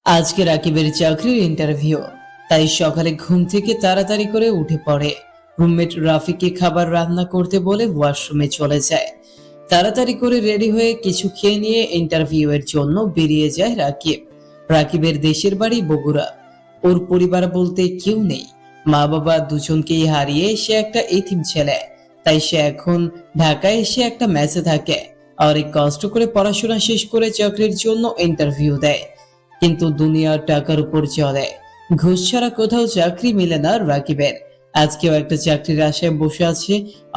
আজকে রাকিবের চাকরির ইন্টারভিউ, তাই সকালে ঘুম থেকে তাড়াতাড়ি করে উঠে পড়ে। রুমমেট রাফিকে খাবার রান্না করতে বলে ওয়াশরুমে চলে যায়। তাড়াতাড়ি করে রেডি হয়ে কিছু খেয়ে নিয়ে ইন্টারভিউ এর জন্য বেরিয়ে যায় রাকিব। রাকিবের দেশের বাড়ি বগুড়া। ওর পরিবার বলতে কেউ নেই, মা বাবা দুজনকেই হারিয়ে সে একটা এতিম ছেলে। তাই সে এখন ঢাকায় এসে একটা মেসে থাকে। অনেক কষ্ট করে পড়াশোনা শেষ করে চাকরির জন্য ইন্টারভিউ দেয়, কিন্তু দুনিয়ার টাকার উপর চলে। ঘুষ ছাড়া কোথাও চাকরি মিলে না রাকিবের। আজকেও একটা চাকরির আশায় বসে আছে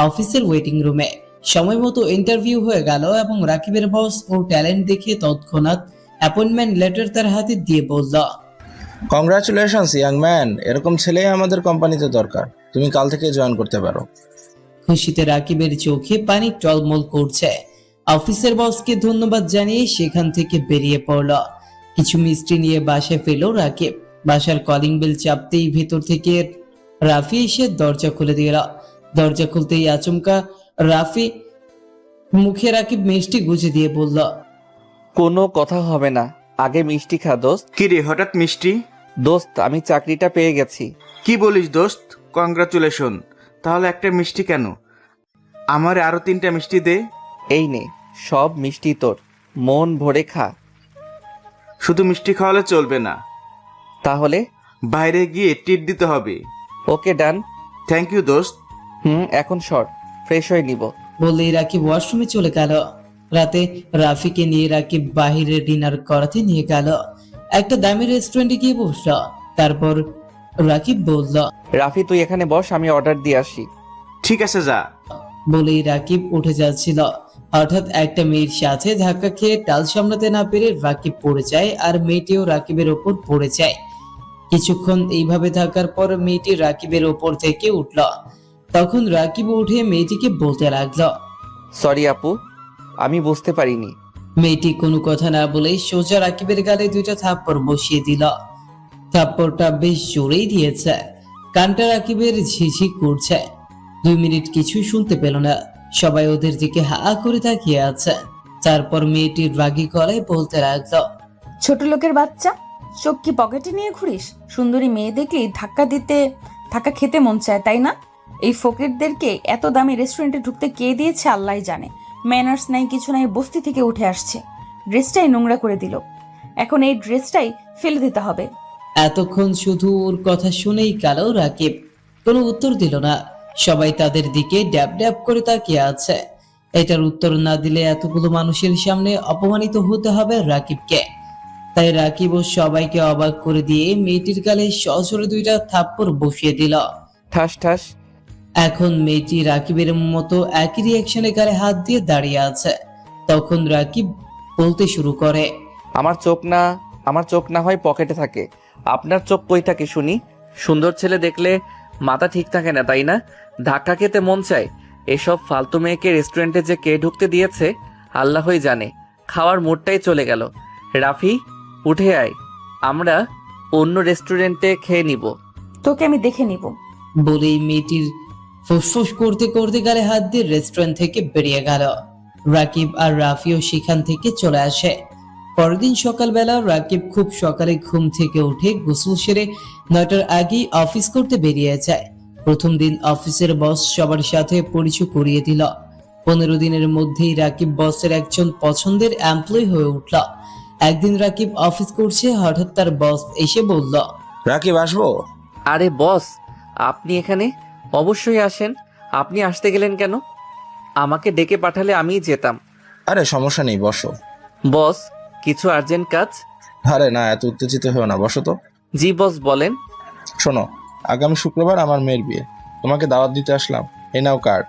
অফিসের ওয়েটিং রুমে। সময় মতো ইন্টারভিউ হয়ে গেল এবং রাকিবের বস ওর ট্যালেন্ট দেখে তৎক্ষণাৎ অ্যাপয়েন্টমেন্ট লেটার তার হাতে দিয়ে বলল, কংগ্রাচুলেশনস ইয়াং ম্যান, এরকম ছেলেই আমাদের কোম্পানিতে দরকার। তুমি কাল থেকে জয়েন করতে পারো। খুশিতে রাকিবের চোখে পানি টলমল করছে। অফিসের বসকে ধন্যবাদ জানিয়ে সেখান থেকে বেরিয়ে পড়ল। কিছু মিষ্টি নিয়ে বাসায় ফেল রাকিব। বাসার কলিং বেল চাপতেই ভেতর থেকে রাফি এসে দরজা খুলে দিল। দরজা খুলতেই আচমকা রাফি মুখে রাকিব মিষ্টি গুজে দিয়ে বলল, কোনো কথা হবে না, আগে মিষ্টি খা দোস্ত। কি রে হঠাৎ মিষ্টি? দোস্ত, আমি চাকরিটা পেয়ে গেছি। কি বলিস দোস্ত? কংগ্রাচুলেশন। তাহলে একটা মিষ্টি কেন, আমারে আরো 3টা মিষ্টি দে। এই নে, সব মিষ্টি তোর, মন ভরে খা। শুধু মিষ্টি খাওয়ালে চলবে না, তাহলে? বাইরে গিয়ে ট্রিট দিতে হবে। ওকে, ডান। থ্যাংক ইউ দোস্ত। এখন সর, ফ্রেশ হয়ে নিব। বললেই রাকিব ওয়াশরুমে চলে গেল। রাতে রাফিকে নিয়ে রাকিব বাহিরে ডিনার করাতে নিয়ে গেল। একটা দামি রেস্টুরেন্টে গিয়ে বসল। তারপর রাকিব বলল, রাফি, তুই এখানে বস, আমি অর্ডার দিয়ে আসি। ঠিক আছে, যা। বলেই রাকিব উঠে যাচ্ছিল, হঠাৎ একটা মেয়ের সাথে ধাক্কা খেয়ে টাল সামলাতে না পেরে রাকিব পড়ে যায় আর মেয়েটিও রাকিবের ওপর পড়ে যায়। কিছুক্ষণ এইভাবে থাকার পর মেয়েটি রাকিবের ওপর থেকে উঠল। তখন রাকিব উঠে মেয়েটিকে বলতে লাগলো, সরি আপু, আমি বুঝতে পারিনি। মেয়েটি কোনো কথা না বলেই সোজা রাকিবের গালে 2টা থাপ্পড় বসিয়ে দিল। থাপ্পড়টা বেশ জোরেই দিয়েছে। কানটা রাকিবের ঝিঝি করছে। 2 মিনিট কিছুই শুনতে পেল না। সবাই ওদের দিকে হা করে তাকিয়ে আছে। তারপর মেয়েটির রাগী গলায় বলতে লাগলো, ছোট লোকের বাচ্চা, চোখ কি পকেটে নিয়ে ঘুরিস? সুন্দরী মেয়ে দেখলেই ধাক্কা খেতে মন চায়, তাই না? এই ফকিরদেরকে এত দামি রেস্টুরেন্টে ঢুকতে কে দিয়েছে আল্লাহই জানে। ম্যানার্স নাই, কিছু নাই, বস্তি থেকে উঠে আসছে, ড্রেসটাই নোংরা করে দিল। এখন এই ড্রেসটাই ফেলে দিতে হবে। এতক্ষণ শুধু ওর কথা শুনেই গেল রাকিব। কোনো উত্তর দিল না। সবাই তাদের দিকে ড্যাব ড্যাব করে তাকিয়ে আছে। এটার উত্তর না দিলে এতগুলো মানুষের সামনে অপমানিত হতে হবে রাকিবকে। তাই রাকিব ও সবাইকে অবাক করে দিয়ে মেয়েটির গালে সজোরে 2টা থাপ্পড় বসিয়ে দিল। ঠাস ঠাস। এখন মেয়েটি রাকিবের মতো একই রিয়াকশনে গালে হাত দিয়ে দাঁড়িয়ে আছে। তখন রাকিব বলতে শুরু করে, আমার চোখ না হয় পকেটে থাকে, আপনার চোখ কই থাকে শুনি? সুন্দর ছেলে দেখলে মাথা ঠিক থাকে না, তাই না? ধাক্কা খেতে মন চায়। এসব ফালতু মেয়েকে রেস্টুরেন্টে যে কে ঢুকতে দিয়েছে আল্লাহই জানে। খাওয়ার মুডটাই চলে গেল। রাফি, উঠে আয়, আমরা অন্য রেস্টুরেন্টে খেয়ে নিব। তোকে আমি দেখে নিব। বলেই মেয়েটির ফুসফুস করতে করতে গালে হাত দিয়ে রেস্টুরেন্ট থেকে বেরিয়ে গেল। রাকিব আর রাফিও সেখান থেকে চলে আসে। পরের দিন সকালবেলা রাকিব খুব সকালে ঘুম থেকে উঠে গোসল সেরে 9টার আগেই অফিস করতে বেরিয়ে যায়। প্রথম দিন অফিসের বস সবার সাথে পরিচয় করিয়ে দিল। 15 দিনের মধ্যেই রাকিব বসের একজন পছন্দের এমপ্লয়ি হয়ে উঠল। একদিন রাকিব অফিস করছে, হঠাৎ তার বস এসে বলল, রাকিব, আসবো? আরে বস, আপনি এখানে? অবশ্যই আসেন। আপনি আসতে গেলেন কেন? আমাকে ডেকে পাঠালে আমিই যেতাম। আরে সমস্যা নেই, বসো। বস, কিছু আর্জেন্ট কাজ? আরে না, এত উত্তেজিত হও না, বসো তো। জি বস, বলেন। শোনো, আগামী শুক্রবার আমার মেয়ের বিয়ে, তোমাকে দাওয়াত দিতে আসলাম। এই নাও কার্ড,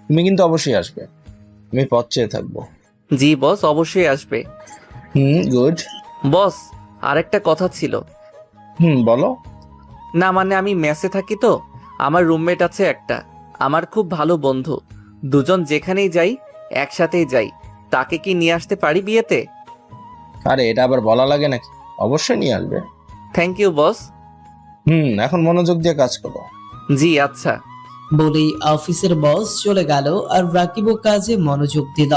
তুমি কিন্তু অবশ্যই আসবে। আমি পথ চেয়ে থাকবো। জি বস, অবশ্যই আসবে। গুড। বস, আরেকটা কথা ছিল। বলো। না মানে, আমি মেসে থাকি তো, আমার রুমমেট আছে একটা, আমার খুব ভালো বন্ধু। দুজন যেখানেই যাই একসাথেই যাই। তাকে কি নিয়ে আসতে পারি বিয়েতে? আরে এটা আবার বলা লাগে নাকি? অবশ্যই নিয়ে আসবে। Thank you boss. এখন মনোযোগ দিয়ে কাজ করো। জি আচ্ছা। বলেই অফিসের বস চলে গেল আর রাকিবও কাজে মনোযোগ দিল।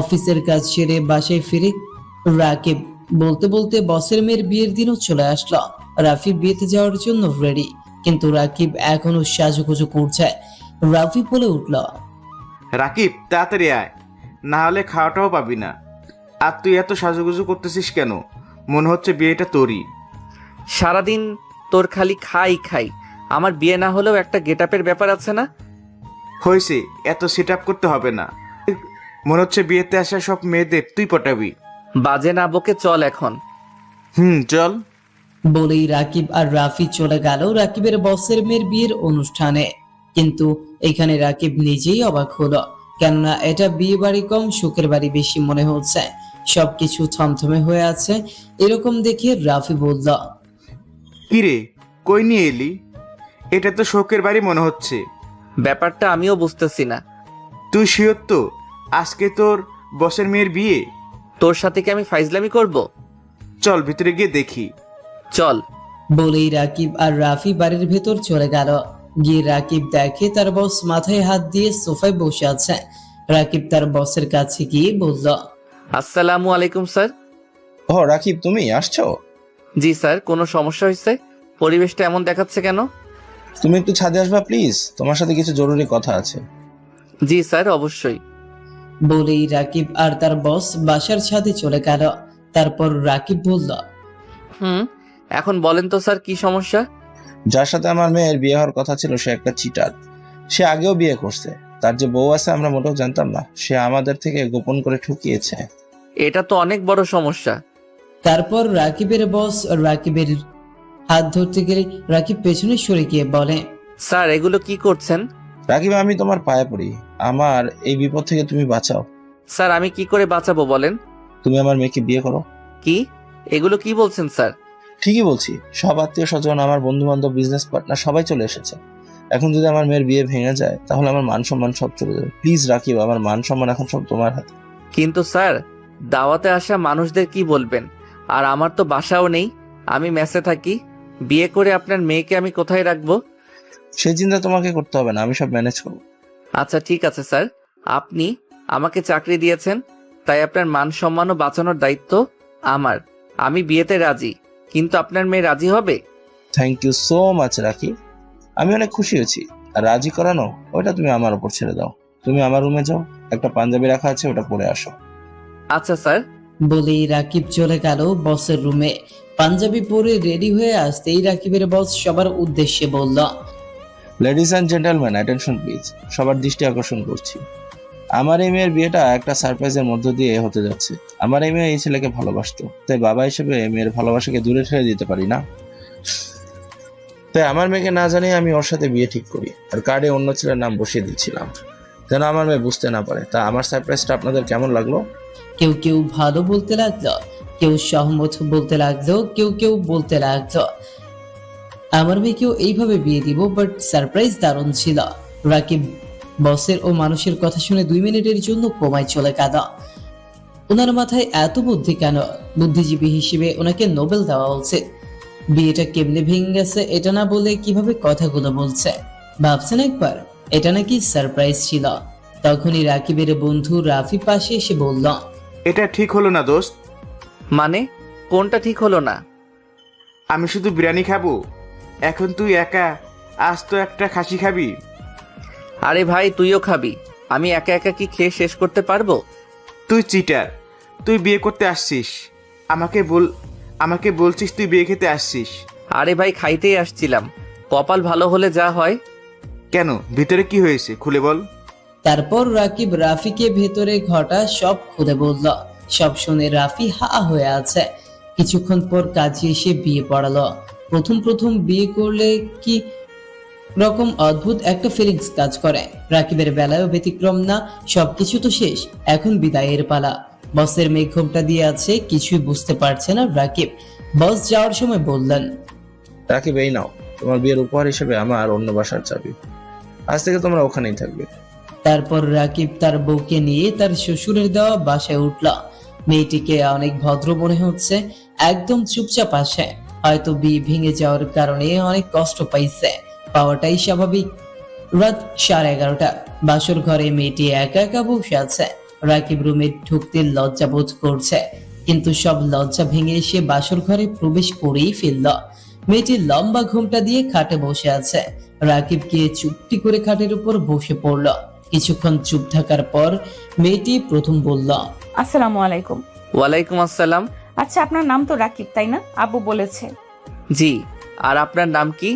অফিসের কাজ সেরে বাসায় ফিরে রাকিব বলতে বলতে বসের মেয়ের বিয়ের দিনও চলে আসলো। রাফি বিয়েতে যাওয়ার জন্য রেডি, কিন্তু রাকিব এখনো সাজুগুজু করছে। রাফি বলে উঠল, রাকিব তাড়াতাড়ি আয়, না হলে খাওয়াটাও পাবি না। আর তুই এত সাজুগুজু করতেছিস কেন? মনে হচ্ছে বিয়েটা তোরই। সারাদিন তোর খালি খাই খাই, আমার বিয়ে না হলেও একটা গেটআপের ব্যাপার আছে না? হয়েছে, এত সেট আপ করতে হবে না। মনে হচ্ছে বিয়েতে আসা সব মেয়েদের তুই পটাবি। বাজে না বকে চল এখন। চল। বলেই রাকিব আর রাফি চলে গেল রাকিবের বসের মেয়ের বিয়ের অনুষ্ঠানে। কিন্তু এখানে রাকিব নিজেই অবাক হলো, কেননা এটা বিয়ে বাড়ি কম সুখের বাড়ি বেশি মনে হচ্ছে। সবকিছু থমথমে হয়ে আছে। এরকম দেখে রাফি বলল, কিরে, কই নিয়ে এলি? এটা তো শোকের বাড়ি মনে হচ্ছে। ব্যাপারটা আমিও বুঝতেছি না। তুই শিওর তো আজকে তোর বসের মেয়ের বিয়ে? তোর সাথে কি আমি ফাইজলামি করব? চল ভিতরে গিয়ে দেখি। চল। বলেই রাকিব আর রাফি বাড়ির ভেতর চলে গেল। গিয়ে রাকিব দেখে তার বস মাথায় হাত দিয়ে সোফায় বসে আছে। রাকিব তার বসের কাছে গিয়ে বলল, আসসালামু আলাইকুম স্যার। ও রাকিব, তুমি আসছো? জি স্যার, কোনো সমস্যা হয়েছে? পরিবেশটা এমন দেখাচ্ছে কেন? তুমি একটু ছাদে আসবা প্লিজ, তোমার সাথে কিছু জরুরি কথা আছে। জি স্যার, অবশ্যই। বলেই রাকিব আর তার বস বাসার ছাদে চলে গেল। তারপর রাকিব বলল, এখন বলেন তো স্যার, কি সমস্যা? যার সাথে আমার মেয়ের বিয়ে হওয়ার কথা ছিল সে একটা চিটার। সে আগেও বিয়ে করছে, তার যে বউ আছে আমরা মোটেও জানতাম না। সে আমাদের থেকে গোপন করে ঠকিয়েছে। এটা তো অনেক বড় সমস্যা। তারপর রাকিবের বস রাকিবের হাত ধরতে গেলে রাকিব পেছনে সরে গিয়ে বলে, স্যার এগুলো কি করছেন? রাকিব, আমি তোমার পায়ে পড়ি, আমার এই বিপদ থেকে তুমি বাঁচাও। স্যার আমি কি করে বাঁচাবো বলেন? তুমি আমার মেয়েকে বিয়ে করো। কি? এগুলো কি বলছেন স্যার? ঠিকই বলছি, সব আত্মীয় স্বজন, আমার বন্ধু বান্ধব, বিজনেস পার্টনার সবাই চলে এসেছে। এখন যদি আমার মেয়ের বিয়ে ভেঙে যায় তাহলে আমার মান সম্মান সব চলে যাবে। প্লিজ রাকিব, আমার মান সম্মান এখন সব তোমার হাতে। কিন্তু স্যার, দাওয়াতে আসা মানুষদের কি বলবেন? আর আমার তো বাসাও নেই, আমি মেসে থাকি। বিয়ে করে আপনার মেয়েকে আমি কোথায় রাখবো? সেই চিন্তা তোমাকে করতে হবে না, আমি সব ম্যানেজ করবো। আচ্ছা ঠিক আছে স্যার, আপনি আমাকে চাকরি দিয়েছেন, তাই আপনার মান সম্মান ও বাঁচানোর দায়িত্ব আমার। আমি বিয়েতে রাজি, কিন্তু আপনার মেয়ে রাজি হবে? Thank you so much Rakib, আমি অনেক খুশি হয়েছি। আর রাজি করানো ওইটা তুমি আমার উপর ছেড়ে দাও। তুমি আমার রুমে যাও, একটা পাঞ্জাবি রাখা আছে, ওটা পরে আসো। আচ্ছা স্যার। বলেই রাকিব চলে গেল বসের রুমে। পাঞ্জাবি পরে রেডি হয়ে আসতেই রাকিবের বস সবার উদ্দেশ্যে বলল, ladies and gentleman, attention please. সবার দৃষ্টি আকর্ষণ করছি, আমার এই মেয়ের বিয়েটা একটা সারপ্রাইজের মধ্য দিয়ে হতে যাচ্ছে। আমার এই মেয়ে এই ছেলেকে ভালোবাসতো, তাই বাবা হিসেবে মেয়ের ভালোবাসাকে দূরে ঠেলে দিতে পারি না। তাই আমার মেয়েকে না জানিয়ে আমি ওর সাথে বিয়ে ঠিক করি, আর কার্ডে অন্য ছেলের নাম বসিয়ে দিচ্ছিলাম যেন আমার মেয়ে বুঝতে না পারে। তা আমার সারপ্রাইজটা আপনাদের কেমন লাগলো? কেউ কেউ ভালো বলতে লাগলো, কেউ সহমত বলতে লাগলো, কেউ কেউ বলতে লাগলো আমার মেয়েকেও এইভাবে বিয়ে দিব, বাট সারপ্রাইজ দারুণ ছিল। রাকিব বসের ও মানুষের কথা শুনে 2 মিনিটের জন্য কোমায় চলে গেল। ওনার মাথায় এত বুদ্ধি কেন? বুদ্ধিজীবী হিসেবে ওনাকে নোবেল দেওয়া উচিত। বিয়েটা কেমনে ভেঙে গেছে এটা না বলে কিভাবে কথাগুলো বলছে ভাবছেন একবার? এটা নাকি সারপ্রাইজ ছিল। তখনই রাকিবের বন্ধু রাফি পাশে এসে বলল, এটা ঠিক হলো না দোস্ত। মানে কোনটা ঠিক হলো না? আমি শুধু বিরিয়ানি খাবো, এখন তুই একা আজ তো একটা খাসি খাবি। আরে ভাই, তুইও খাবি। আমি একা একা কি খেয়ে শেষ করতে পারবো? তুই চিটার, তুই বিয়ে করতে আসছিস, আমাকে বলছিস তুই বিয়ে খেতে আসছিস। আরে ভাই, খাইতেই আসছিলাম। কপাল ভালো হলে যা হয়। কেন, ভিতরে কি হয়েছে খুলে বল। তারপর রাকিব রাফিকে ভেতরে ঘটা সব খুলে বলল। সব শুনে রাফি হা হয়ে আছে। কিছুক্ষণ পর কাজে এসে বিয়ে পড়ালো। প্রথম বিয়ে করলে কি রকম অদ্ভুত একটা ফিলিংস কাজ করে। রাকিবের বেলায়ও ব্যতিক্রম না। সবকিছু তো শেষ, এখন বিদায়ের পালা। বসের মেয়ে ঘোমটা দিয়ে আছে, কিছুই বুঝতে পারছে না রাকিব। বস যাওয়ার সময় বললেন, রাকিব, এই নাও তোমার বিয়ের উপহার হিসেবে আমার অন্য বাসার চাবি। আজ থেকে তোমরা ওখানেই থাকবে। তারপর রাকিব তার বউকে নিয়ে তার শ্বশুরের দেওয়া বাসায় উঠল। মেয়েটিকে অনেক ভদ্র মনে হচ্ছে, একদম চুপচাপ আসে। হয়তো বিয়ে ভেঙে যাওয়ার কারণে অনেক কষ্ট পাইছে, পাওয়াটাই স্বাভাবিক। রাত 11:30। বাসর ঘরে মেয়েটি একা একা বসে আছে। রাকিব রুমে ঢুকতে লজ্জা বোধ করছে। কিন্তু সব লজ্জা ভেঙে সে বাসর ঘরে প্রবেশ করেই ফেলল। মেয়েটি লম্বা ঘোমটা দিয়ে খাটে বসে আছে। রাকিব গিয়ে চুপটি করে খাটের উপর বসে পড়ল। কিছুক্ষণ চুপ থাকার পর মেয়েটি প্রথম বলল, আসসালামু আলাইকুম। ওয়ালাইকুম আসসালাম। আচ্ছা, আপনার নাম তো রাকিব, তাই না? আব্বু বলেছে। জি, আর আপনার নাম কি?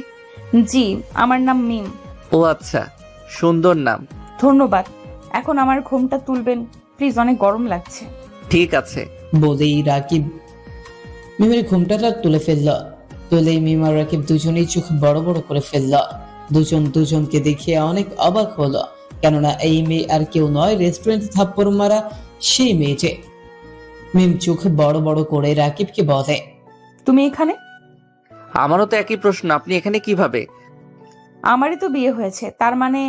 জি, আমার নাম মিম। ও আচ্ছা, সুন্দর নাম। ধন্যবাদ। এখন আমার ঘুমটা তুলবেন প্লিজ, অনেক গরম লাগছে। ঠিক আছে। বলেই রাকিব মিমের ঘোমটাটা তুলে ফেলল। তুলেই মিম আর রাকিব দুজনেই চোখ বড় বড় করে ফেলল। দুজন দুজনকে দেখে অনেক অবাক হলো, কেননা এই মেয়ে আর কেউ নয়, রেস্টুরেন্টে থাপ্পড় মারা সেই মেয়েটি। মিম চোখ বড় বড় করে রাকিবকে বলে, তুমি এখানে? আমারও তো একই প্রশ্ন, আপনি এখানে কিভাবে? আমারই তো বিয়ে হয়েছে, তার মানে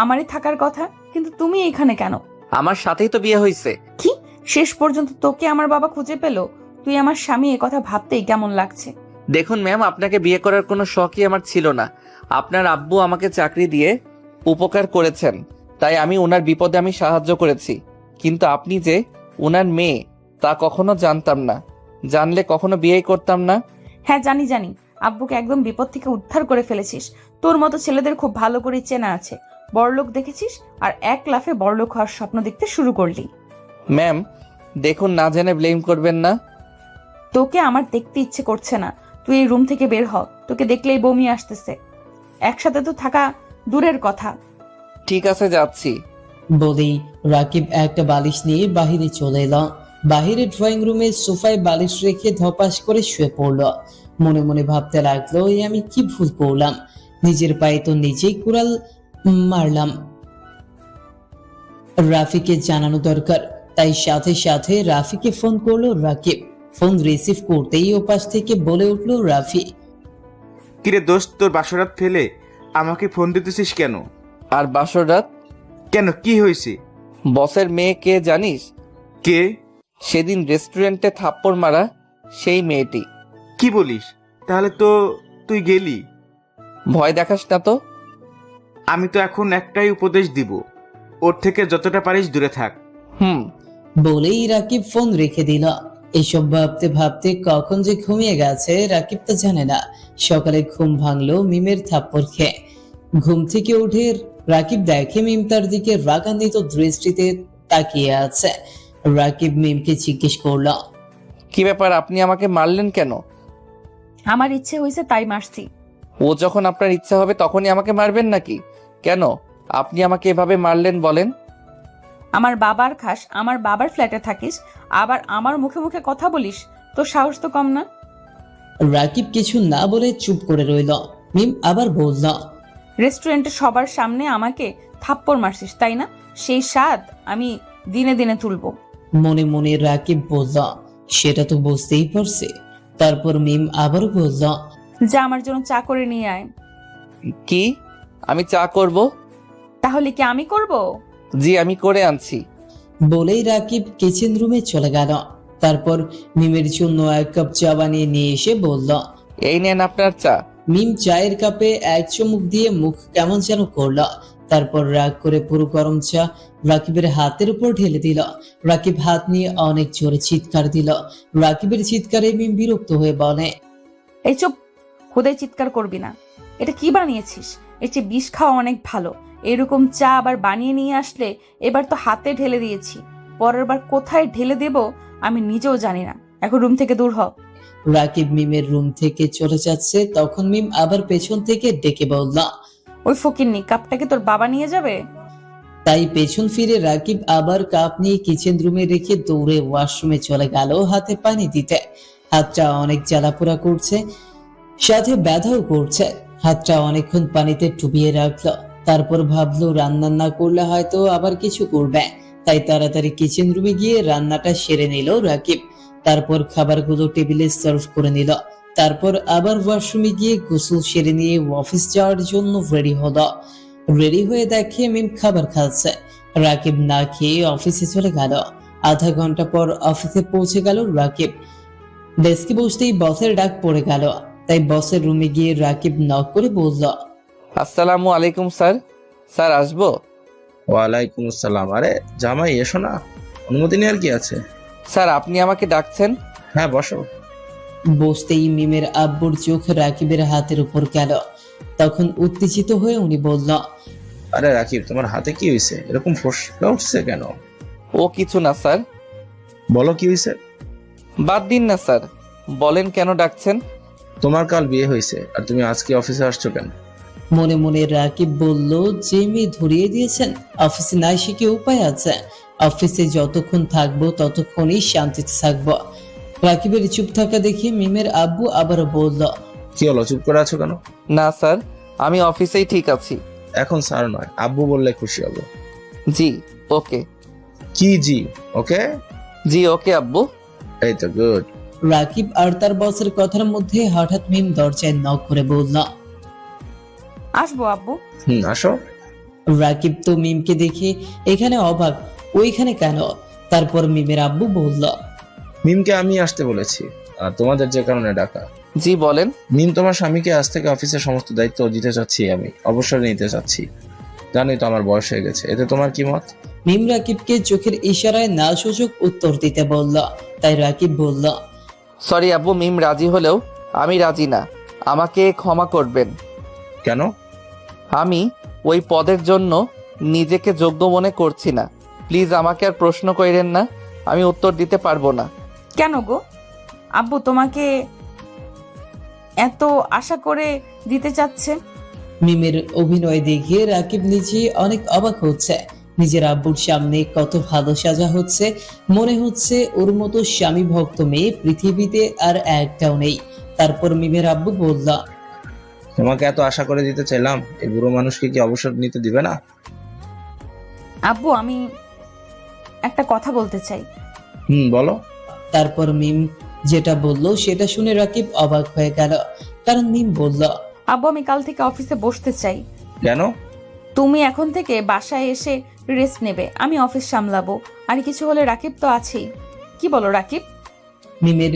আমারই থাকার কথা, কিন্তু তুমি এখানে কেন? আমার সাথেই তো বিয়ে হয়েছে। কি, শেষ পর্যন্ত তোকে আমার বাবা খুঁজে পেল? তুই আমার স্বামী, এ কথা ভাবতেই কেমন লাগছে। দেখুন ম্যাম, আপনাকে বিয়ে করার কোনো শখই আমার ছিল না। আপনার আব্বু আমাকে চাকরি দিয়ে উপকার করেছেন, তাই আমি ওনার বিপদে আমি সাহায্য করেছি। কিন্তু আপনি যে ওনার মেয়ে তা কখনো জানতাম না। জানলে কখনো বিয়েই করতাম না। হ্যাঁ জানি জানি, আব্বুকে একদম বিপদ থেকে উদ্ধার করে ফেলেছিস। তোর মতো ছেলেদের খুব ভালো করে চেনা আছে। বড়লোক দেখেছিস আর এক লাফে বড়লোক হওয়ার স্বপ্ন দেখতে শুরু করলি। ম্যাম দেখুন, না জেনে ব্লেম করবেন না। তোকে আমার দেখতে ইচ্ছে করছে না, তুই এই রুম থেকে বের হ। তোকে দেখলেই বমি আসতেছে। একসাথে তো থাকা দূরের কথা। ঠিক আছে, যাচ্ছি। বলেই রাকিব একটা বালিশ নিয়ে বাহিরে চলে এলো। বাহিরে ড্রয়িং রুমে সোফায় বালিশ রেখে ধপাস করে শুয়ে পড়লো। মনে মনে ভাবতে লাগলো, এই আমি কি ভুল করলাম, নিজের পায়ে তো নিজেই কুড়াল মারলাম। রাফিকে জানানো দরকার, তাই সাথে সাথে রাফিকে ফোন করলো রাকিব। ফোন রিসিভ করতেই ওপাশ থেকে বলে উঠলো রাফি, কিরে দোস্ত, তোর বাসরাত ফেলে আমাকে ফোন দিতেছিস কেন? আর বাসর রাত? কেন, কি হয়েছে? বসের মেয়ে কে জানিস? কে? সেদিন রেস্টুরেন্টে থাপ্পড় মারা সেই মেয়েটি। কি বলিস? তাহলে তো তুই গেলি। ভয় দেখাস না তো। আমি তো এখন একটাই উপদেশ দিব, ওর থেকে যতটা পারিস দূরে থাক। বলেই রাকিব ফোন রেখে দিল। এসব ভাবতে ভাবতে কখন যে ঘুমিয়ে গেছে রাকিব তা জানে না। সকালে ঘুম ভাঙলো মিমের থাপ্পড় খেয়ে। ঘুম থেকে উঠে রাকিব দেখে মিম তার দিকে রাগান্বিত দৃষ্টিতে তাকিয়ে আছে। রাকিব মিমকে জিজ্ঞেস করলো, কি ব্যাপার, আপনি আমাকে মারলেন কেন? আমার ইচ্ছে হয়েছে তাই মারছি। ও যখন আপনার ইচ্ছা হবে তখনই আমাকে মারবেন নাকি? কেন আপনি আমাকে এভাবে মারলেন বলেন? আমার বাবার খাস, আমার বাবার ফ্ল্যাটে থাকিস, আবার আমার মুখে মুখে কথা বলিস, তোর সাহস তো কম না। রাকিব কিছু না বলে চুপ করে রইল। মিম আবার বলল, রেস্টুরেন্টে সবার সামনে আমাকে থাপ্পড় মারছিস, তাই না? সেই স্বাদ আমি দিনে দিনে তুলবো। মনে মনে রাকিব বলল, সেটা তো বুঝতেই পারছে। তারপর মিম আবারও বলল, যা আমার জন্য চা করে নিয়ে আয়। কি? আমি চা করব? তাহলে কি আমি করব? জি, আমি করে আনছি। বলেই রাকিব কিচেন রুমে চলে গেল। তারপর মিমের জন্য এক কাপ চা বানিয়ে নিয়ে এসে বলল, এই নেন আপনার চা। মিম চায়ের কাপে এক চুমুক দিয়ে মুখ কেমন যেন করলো। তারপর রাগ করে পুরো গরম চা রাকিবের হাতের উপর ঢেলে দিল। রাকিব হাত নিয়ে অনেক জোরে চিৎকার দিল। রাকিবের চিৎকারে মিম বিরক্ত হয়ে বলে, এই চুপ, খোদাই চিৎকার করবি না। এটা কি বানিয়েছিস? এর চেয়ে বিষ খাওয়া অনেক ভালো। এরকম চা আবার বানিয়ে নিয়ে আসলে এবার তো হাতে ঢেলে দিয়েছি, পরের বার কোথায় ঢেলে দেব আমি নিজেও জানি না। এখন রুম থেকে দূর হ। রাকিব মিমের রুম থেকে চলে যাচ্ছে, তখন মিম আবার পেছন থেকে ডেকে বলল, ওই ফকিন্নি, কাপটাকে তোর বাবা নিয়ে যাবে? তাই পেছন ফিরে রাকিব আবার কাপ নিয়ে কিচেন রুমে রেখে দৌড়ে ওয়াশরুমে চলে গেল হাতে পানি দিতে। হাতটা অনেক জ্বালাপোড়া করছে, সাথে ব্যথাও করছে। হাতটা অনেকক্ষণ পানিতে ডুবিয়ে রাখলো। তারপর ভাবলো রান্না না করলে হয়তো আবার কিছু করবে, তাই তাড়াতাড়ি কিচেন রুমে গিয়ে রান্নাটা সেরে নিল রাকিব। তারপর খাবারগুলো টেবিলে সার্ভ করে নিল। তারপর আবার ওয়াশরুমে গিয়ে গোসল সেরে নিয়ে অফিস যাওয়ার জন্য রেডি হলো। রেডি হয়ে দেখে মিম খাবার খাচ্ছে। রাকিব না খেয়ে অফিসে চলে গেল। আধা ঘন্টা পর অফিসে পৌঁছে গেল রাকিব। ডেস্কে বসতেই বসের ডাক পড়ে গেল, তাই বসের রুমে গিয়ে রাকিব নক করে বলল, আসসালামু আলাইকুম স্যার। স্যার আসবো? ওয়ালাইকুম আসসালাম। আরে জামাই এসো না, অনুমতি নেওয়ার কি আছে? স্যার আপনি আমাকে ডাকছেন? হ্যাঁ বসো। বসতেই মিমের আব্বুর চোখ রাকিবের হাতের উপর গেল। তখন উত্তেজিত হয়ে উনি বলল, আরে রাকিব, তোমার হাতে কি হয়েছে? এরকম ফোসকা উঠছে কেন? ও কিছু না স্যার। বলো কি হয়েছে। বাদ দিন না স্যার, বলেন কেন ডাকছেন? তোমার কাল বিয়ে হয়েছে আর তুমি আজকে অফিসে আসছো কেন? মনে মনে রাকিব বলল, যে মেয়ে ধরিয়ে দিয়েছেন অফিসে না এসে কি উপায় আছে? অফিসে যতক্ষণ থাকবো ততক্ষণই শান্তিতে থাকবো। রাকিবের চুপ থাকা দেখে মিমের আব্বু আবারও বলল, কি হলো, চুপ করে আছো কেন? না স্যার, আমি অফিসেই ঠিক আছি। এখন স্যার নয়, আব্বু বললে খুশি হব। জি ওকে। কি জি ওকে? জি ওকে আব্বু। এই তো গুড। রাকিব আর তার বসের কথার মধ্যে হঠাৎ মিম দরজায় নক করে বলল, আসবো আব্বু। আসো। রাকিব তো মিমকে দেখে এখানে অবাক, ওইখানে কেন? তারপর মিমের আব্বু বলল, মিমকে আমি আসতে বলেছি আর তোমাদের যে কারণে ডাকা। জি বলেন। মিম, তোমার স্বামীকে আজ থেকে অফিসের সমস্ত দায়িত্ব দিতে চাচ্ছি, আমি অবসর নিতে চাচ্ছি। জানোই তো আমার বয়স হয়ে গেছে, এতে তোমার কি মত? মিম রাকিবকে চোখের ইশারায় না সূচক উত্তর দিতে বলল। তাই রাকিব বলল, সরি আব্বু, মিম রাজি হলেও আমি রাজি না। আমাকে ক্ষমা করবেন। কেন? আমি ওই পদের জন্য নিজেকে যোগ্য মনে করছি না। প্লিজ আমাকে আর প্রশ্ন কইরেন না, আমি উত্তর দিতে পারবো না। কেন গো? আব্বু তোমাকে এত আশা করে দিতে চাচ্ছে। মিমের অভিনয় দেখে রাকিব নিজে অনেক অবাক হচ্ছে। নিজের আব্বুর সামনে কত ভালো সাজা হচ্ছে, মনে হচ্ছে ওর মতো স্বামী ভক্ত মেয়ে পৃথিবীতে আর একটাও নেই। তারপর মিমের আব্বু বলল, তোমাকে এত আশা করে দিতে চাইলাম, এই বুড়ো মানুষকে কি অবসর নিতে দিবে না? আব্বু আমি একটা কথা বলতে চাই। বলো। তারপর মিম যেটা বলল সেটা শুনে রাকিব অবাক হয়ে গেল। কারণ মিম বলল, আব্বু আমি কাল থেকে অফিসে বসতে চাই। কেন? তুমি এখন থেকে বাসায় এসে রেস্ট নেবে, আমি অফিস সামলাবো। আর কিছু হলে রাকিব তো আছেই। কি বলো রাকিব? মিমের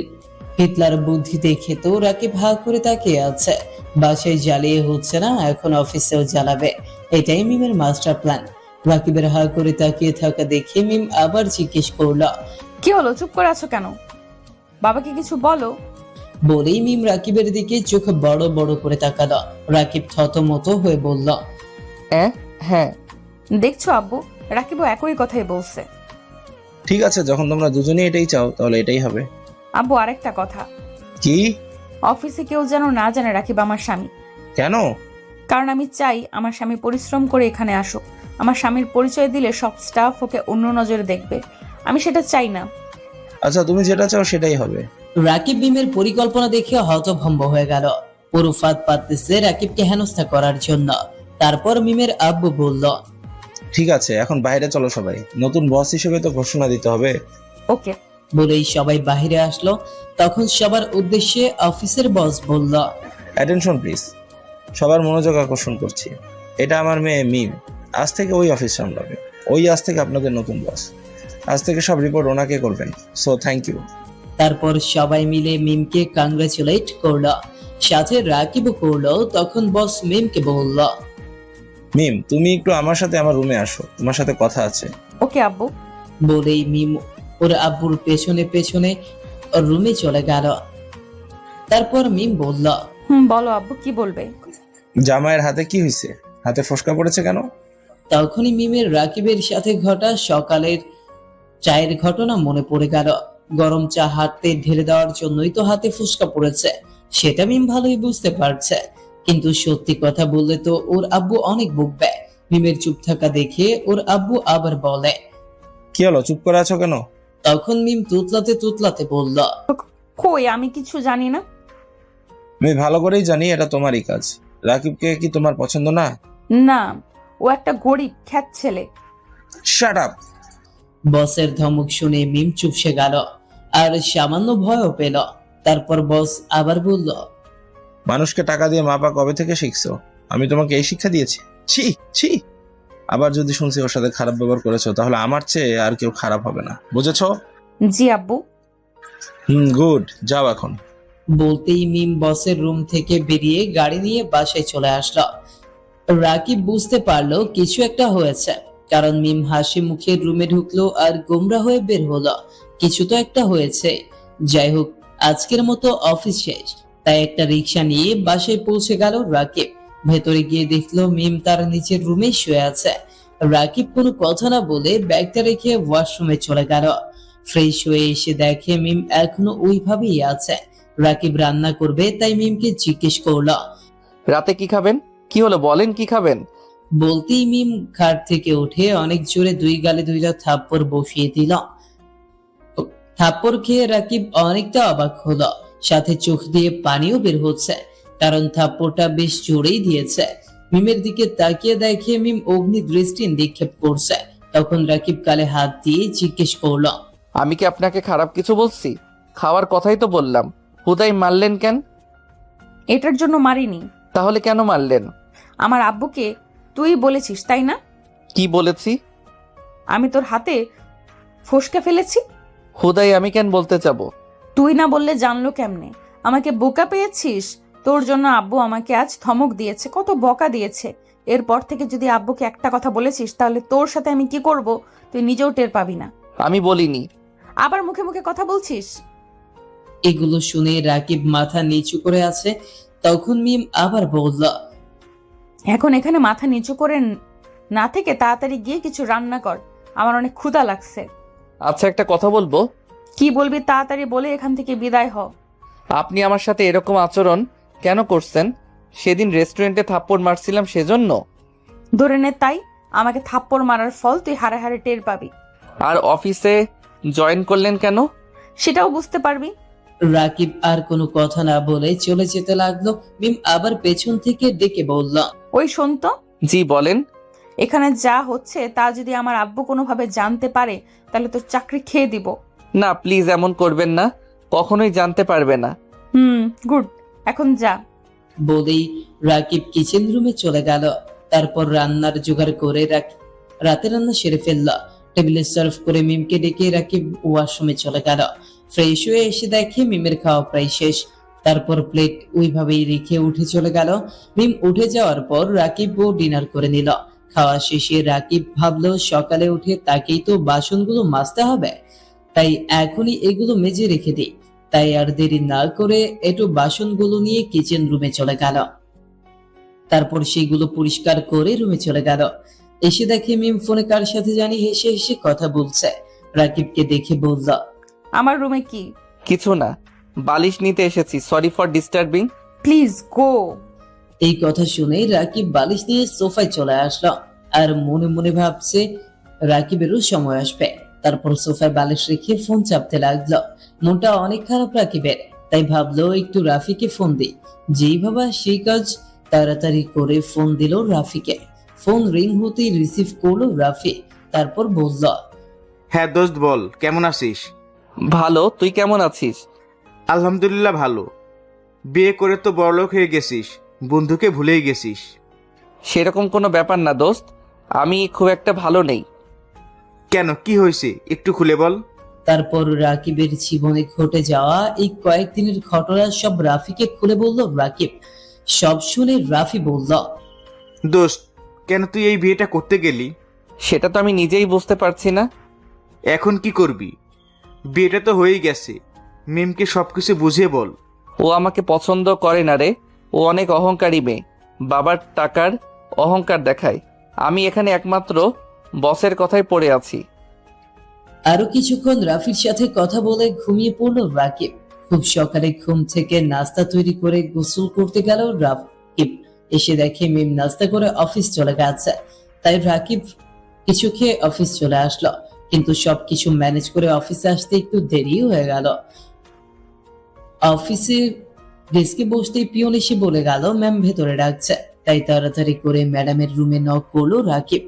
হিটলার বুদ্ধি দেখে তো রাকিব হা করে তাকিয়ে আছে। বাসায় জ্বালিয়ে হচ্ছে না, এখন অফিসেও জ্বালাবে, এটাই মিমের মাস্টার প্ল্যান। রাকিবের হা করে তাকিয়ে থাকা দেখে মিম আবার জিজ্ঞেস করলো, কি হলো, চুপ করে আছো কেন? বাবাকে কিছু বলো। বলেই মিম রাকিবের দিকে চোখ বড় বড় করে তাকালো। রাকিব থতমত হয়ে বলল, হ্যাঁ। দেখছো আব্বু, রাকিবও একই কথাই বলছে। ঠিক আছে, যখন তোমরা দুজনেই এটাই চাও তাহলে এটাই হবে। আব্বু আরেকটা কথা, কি? অফিসে কেউ যেন না জানে রাকিব আমার স্বামী। কেন? কারণ আমি চাই আমার স্বামী পরিশ্রম করে এখানে আসুক। আমার স্বামীর পরিচয় দিলে সব স্টাফ ওকে অন্য নজরে দেখবে। আমি সেটা চাই না। আচ্ছা, তুমি যেটা চাও সেটাই হবে। রাকিব মিমের পরিকল্পনা দেখে হতভম্ব হয়ে গেল। পুরো ফাঁদ পাততেছে রাকিবকে হেনস্থা করার জন্য। তারপর মিমের আব্বু বলল, ঠিক আছে, এখন বাইরে চলো সবাই, নতুন বস হিসেবে তো ঘোষণা দিতে হবে। ওকে। বলেই সবাই বাহিরে আসলো। তখন সবার উদ্দেশ্যে অফিসের বস বলল, অ্যাটেনশন প্লিজ, সবার মনোযোগ আকর্ষণ করছি। এটা আমার মেয়ে মিম, আজ থেকে ওই অফিস সামলাবে। ওই আজ থেকে আপনাদের নতুন বস। আজ থেকে সব রিপোর্ট ওনাকে করবেন। So thank you. তারপর সবাই মিলে মিমকে কংগ্রেচুলেট করলো, সাথে রাকিবও করলো। তখন বস মিমকে বলল, মিম, তুমি একটু আমার সাথে আমার রুমে আসো, তোমার সাথে কথা আছে। ওকে আব্বু। বলেই মিম ওর আব্বুর পেছনে পেছনে ওর রুমে চলে গেল। তারপর মিম বলল, বলো আব্বু, কি বলবে? জামাইয়ের হাতে কি হয়েছে? হাতে ফোসকা পড়েছে কেন? তখনই মিমের রাকিবের সাথে ঘটা সকালের চায়ের ঘটনা মনে পড়ে গেল। গরম চা হাতে ঢেলে দেওয়ার জন্যই তো হাতে ফুসকা পড়েছে, সেটা মিম ভালোই বুঝতে পারছে। কিন্তু সত্যি কথা বললে তো ওর আব্বু অনেক বকবে। মিমের চুপ থাকা দেখে ওর আব্বু আবার বলে, কি হলো, চুপ করে আছো কেন? তখন মিম তুতলাতে তুতলাতে বলল, কই, আমি কিছু জানি না। আমি ভালো করেই জানি এটা তোমারই কাজ। রাকিবকে কি তোমার পছন্দ না? না, ও একটা গরিব খ্যাত ছেলে। Shut up. বসের ধমক শুনে মিম চুপসে গেল আর সামান্য ভয়ও পেল। তারপর বস আবার বলল, মানুষকে টাকা দিয়ে মাপা কবে থেকে শিখছো? আমি তোমাকে এই শিক্ষা দিয়েছি? ছি ছি। আবার যদি শুনছি ওর সাথে খারাপ ব্যবহার করেছো, তাহলে আমার চেয়ে আর কেউ খারাপ হবে না, বুঝেছো? জি আব্বু। গুড, যাও এখন। বলতেই মিম বসের রুম থেকে বেরিয়ে গাড়ি নিয়ে বাসায় চলে আসলো। রাকিব বুঝতে পারলো কিছু একটা হয়েছে, কারণ মিম হাসি মুখে রুমে ঢুকলো আর গোমরা হয়ে বের হলো। কিছু তো একটা হয়েছে। যাই হোক, আজকের মতো অফিস শেষ, তাই একটা রিক্সা নিয়ে বাসায় পৌঁছে গেল রাকিব। ভেতরে গিয়ে দেখলো মিম তার নিচের রুমে শুয়ে আছে। রাকিব কোনো কথা না বলে ব্যাগটা রেখে ওয়াশরুমে চলে গেল। ফ্রেশ হয়ে এসে দেখে মিম এখনো ওইভাবেই আছে। রাকিব রান্না করবে তাই মিমকে জিজ্ঞেস করলো। রাতে কি খাবেন? কি হলো বলেন, কি খাবেন? বলতেই মিম খাট থেকে উঠে অনেক জোরে দুই গালে দুইটা থাপ্পড় বসিয়ে দিল। থাপ্পড় খেয়ে রাকিব অনেকটা অবাক হলো, সাথে চোখ দিয়ে পানিও বের হচ্ছে, কারণ থাপ্পড়টা বেশ জোরেই দিয়েছে। মিমের দিকে তাকিয়ে দেখে মিম অগ্নি দৃষ্টি নিক্ষেপ করছে। তখন রাকিব গালে হাত দিয়ে জিজ্ঞেস করলো। আমি কি আপনাকে খারাপ কিছু বলছি? খাওয়ার কথাই তো বললাম, হুদাই মারলেন কেন? এটার জন্য মারিনি। তাহলে কেন মারলেন? আমার আব্বুকে তুই বলেছিস তাই না? কি বলেছি? আমি তোর হাতে ফসকে ফেলেছি। হুদাই আমি কেন বলতে যাব? তুই না বললে জানলো কেমনে? আমাকে বোকা পেয়েছিস? তোর জন্য আব্বু আমাকে আজ ধমক দিয়েছে, কত বকা দিয়েছে। এরপর থেকে যদি আব্বুকে একটা কথা বলেছিস তাহলে তোর সাথে আমি কি করব তুই নিজেও টের পাবি না। আমি বলিনি। আবার মুখে মুখে কথা বলছিস। এগুলো শুনে রাকিব মাথা নিচু করে আছে। তখন মিম আবার বলল। এখন এখানে মাথা নিচু করে না থেকে তাড়াতাড়ি গিয়ে কিছু রান্না কর, আমার অনেক ক্ষুধা লাগছে। আচ্ছা, একটা কথা বলবো? কি বলবি তাড়াতাড়ি বলে এখান থেকে বিদায় হ। আপনি আমার সাথে এরকম আচরণ কেন করছেন? সেদিন রেস্টুরেন্টে থাপ্পড় মারছিলাম সেজন্য? ধরে নে তাই, আমাকে থাপ্পড় মারার ফল তুই হারে হারে টের পাবি। আর অফিসে জয়েন করলেন কেন? সেটাও বুঝতে পারবি। রাকিব আর কোনো কথা না বলে চলে যেতে লাগলো। মিম আবার পেছন থেকে ডেকে বলল। ওই শোন তো, জি বলেন। এখানে যা হচ্ছে তা যদি আমার আব্বু কোনোভাবে জানতে পারে তাহলে তোর চাকরি খেয়ে দিব। না প্লিজ, এমন করবেন না, কখনোই জানতে পারবে না। গুড, এখন যা। বলেই রাকিব কিচেন রুমে চলে গেল। তারপর রান্নার জোগাড় করে রাতে রান্না সেরে ফেলল। টেবিলে সার্ভ করে মিমকে ডেকে রাকিব ওয়াশরুমে চলে গেল। ফ্রেশ হয়ে এসে দেখে মিমের খাওয়া প্রায় শেষ। তারপর প্লেট ওইভাবেই রেখে উঠে চলে গেল। মিম উঠে যাওয়ার পর রাকিবও ডিনার করে নিল। খাওয়া শেষে রাকিব ভাবলো সকালে উঠে তাকেই তো বাসনগুলো মাজতে হবে, তাই এখনই এগুলো মেজে রেখে দিই। তাই আর দেরি না করে একটু বাসনগুলো নিয়ে কিচেন রুমে চলে গেল। তারপর সেগুলো পরিষ্কার করে রুমে চলে গেল। এসে দেখে মিম ফোনে কার সাথে জানি হেসে হেসে কথা বলছে। রাকিবকে দেখে বলল। আমার রুমে কি? কিছু না, বালিশ নিতে এসেছি, sorry for disturbing. Please go. এই কথা শুনে রাকিব বালিশ নিয়ে সোফায় চলে আসলো আর মনে মনে ভাবছে রাকিবেরও সময় আসবে। তারপর সোফায় বালিশ রেখে ফোন চাপতে লাগলো। মনটা অনেক খারাপ রাকিবের, তাই ভাবলো একটু রাফিকে ফোন দিই। যেই ভাবা সেই কাজ, তাড়াতাড়ি করে ফোন দিল রাফিকে। ফোন রিং হতেই রিসিভ করলো রাফি। তারপর বলল। হ্যাঁ দোস্ত বল, কেমন আছিস? ভালো, তুই কেমন আছিস? আলহামদুলিল্লাহ ভালো। বিয়ে করে তো বড়লোক হয়ে গেছিস, বন্ধুকে ভুলেই গেছিস। সেরকম কোনো ব্যাপার না দোস্ত, আমি খুব একটা ভালো নেই। কেন, কি হয়েছে একটু খুলে বল। তারপর রাকিবের জীবনে ঘটে যাওয়া এই কয়েকদিনের ঘটনা সব রাফিকে খুলে বলল রাকিব। সব শুনে রাফি বলল। দোস্ত, কেন তুই এই বিয়েটা করতে গেলি? সেটা তো আমি নিজেই বুঝতে পারছি না। এখন কি করবি? বিয়েটা তো হয়েই গেছে, মিমকে সবকিছু বুঝিয়ে বল। ও আমাকে পছন্দ করে না রে, ও অনেক অহংকারী মেয়ে, বাবার টাকার অহংকার দেখায়। আমি এখানে একমাত্র বসের কথাই পড়ে আছি। আরো কিছুক্ষণ রাফির সাথে কথা বলে ঘুমিয়ে পড়লো রাকিব। খুব সকালে ঘুম থেকে নাস্তা তৈরি করে গোসল করতে গেল রাকিব। এসে দেখে মিম নাস্তা করে অফিস চলে গেছে, তাই রাকিব কিছু খেয়ে অফিস চলে আসলো। কিন্তু সবকিছু ম্যানেজ করে অফিসে আসতে একটু দেরি হয়ে গেল। অফিসে ডেস্কে বসতেই পিয়ন এসে বলে গেল ম্যাম ভেতরে ডাকছে। তাই তাড়াতাড়ি করে ম্যাডামের রুমে নক করলো রাকিব।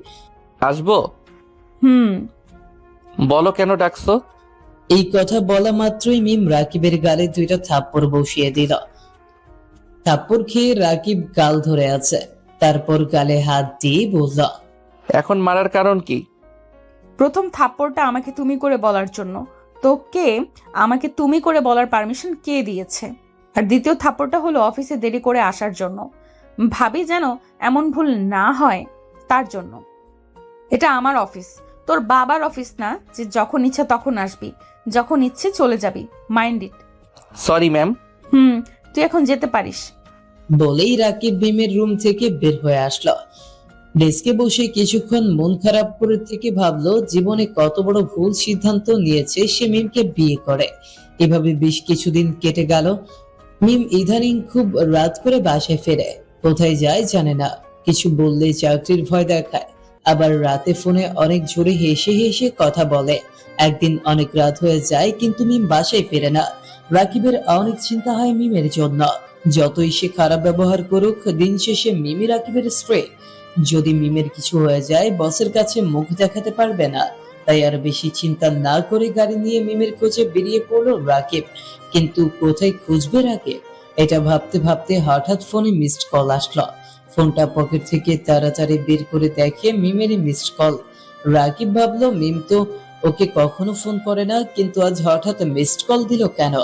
আসবো? বলো কেন ডাকছো? এই কথা বলা মাত্রই মিম রাকিবের গালে দুইটা থাপ্পড় বসিয়ে দিল। থাপ্পড় খেয়ে রাকিব গাল ধরে আছে। তারপর গালে হাত দিয়ে বলল। এখন মারার কারণ কি? প্রথম থাপ্পড়টা আমাকে তুমি করে বলার জন্য। তোকে আমাকে তুমি করে বলার পারমিশন কে দিয়েছে? আর দ্বিতীয় থাপ্পড়টা হলো অফিসে দেরি করে আসার জন্য। ভাবি যেন এমন ভুল না হয় তার জন্য। এটা আমার অফিস, তোর বাবার অফিস না যে যখন ইচ্ছা তখন আসবি। যখন ইচ্ছে চলে যাবি, মাইন্ড ইট। Sorry ma'am. তুই এখন যেতে পারিস। বলেই রাকিব মিমের রুম থেকে বের হয়ে আসলো। ডেস্কে বসে কিছুক্ষণ মন খারাপ করে থেকে ভাবলো জীবনে কত বড় ভুল সিদ্ধান্ত নিয়েছে সে মিমকে বিয়ে করে। এভাবে বেশ কিছুদিন কেটে গেল। মিম ইদানিং খুব রাত করে বাসায় ফেরে, কোথায় যায় জানে না, কিছু বললে চাকরির ভয় দেখায়, আবার রাতে ফোনে অনেক জোরে হেসে হেসে কথা বলে। একদিন অনেক রাত হয়ে যায় কিন্তু মিম বাসায় ফেরে না। রাকিবের অনেক চিন্তা হয় মিমের জন্য। যতই সে খারাপ ব্যবহার করুক, দিন শেষে মিমি রাকিবের স্ত্রী। যদি মিমের কিছু হয়ে যায় বসের কাছে মুখ দেখাতে পারবে না, তাই আর বেশি চিন্তা না করে গাড়ি নিয়ে মিমের খোঁজে বেরিয়ে পড়লো রাকিব। কিন্তু কোথায় খুঁজবে রাকিব, এটা ভাবতে ভাবতে হঠাৎ ফোনে মিসড কল আসলো। ফোনটা পকেট থেকে তাড়াতাড়ি বের করে দেখে মিমেরই মিসড কল। রাকিব ভাবলো মিম তো ওকে কখনো ফোন করে না, কিন্তু আজ হঠাৎ মিসড কল দিল কেন?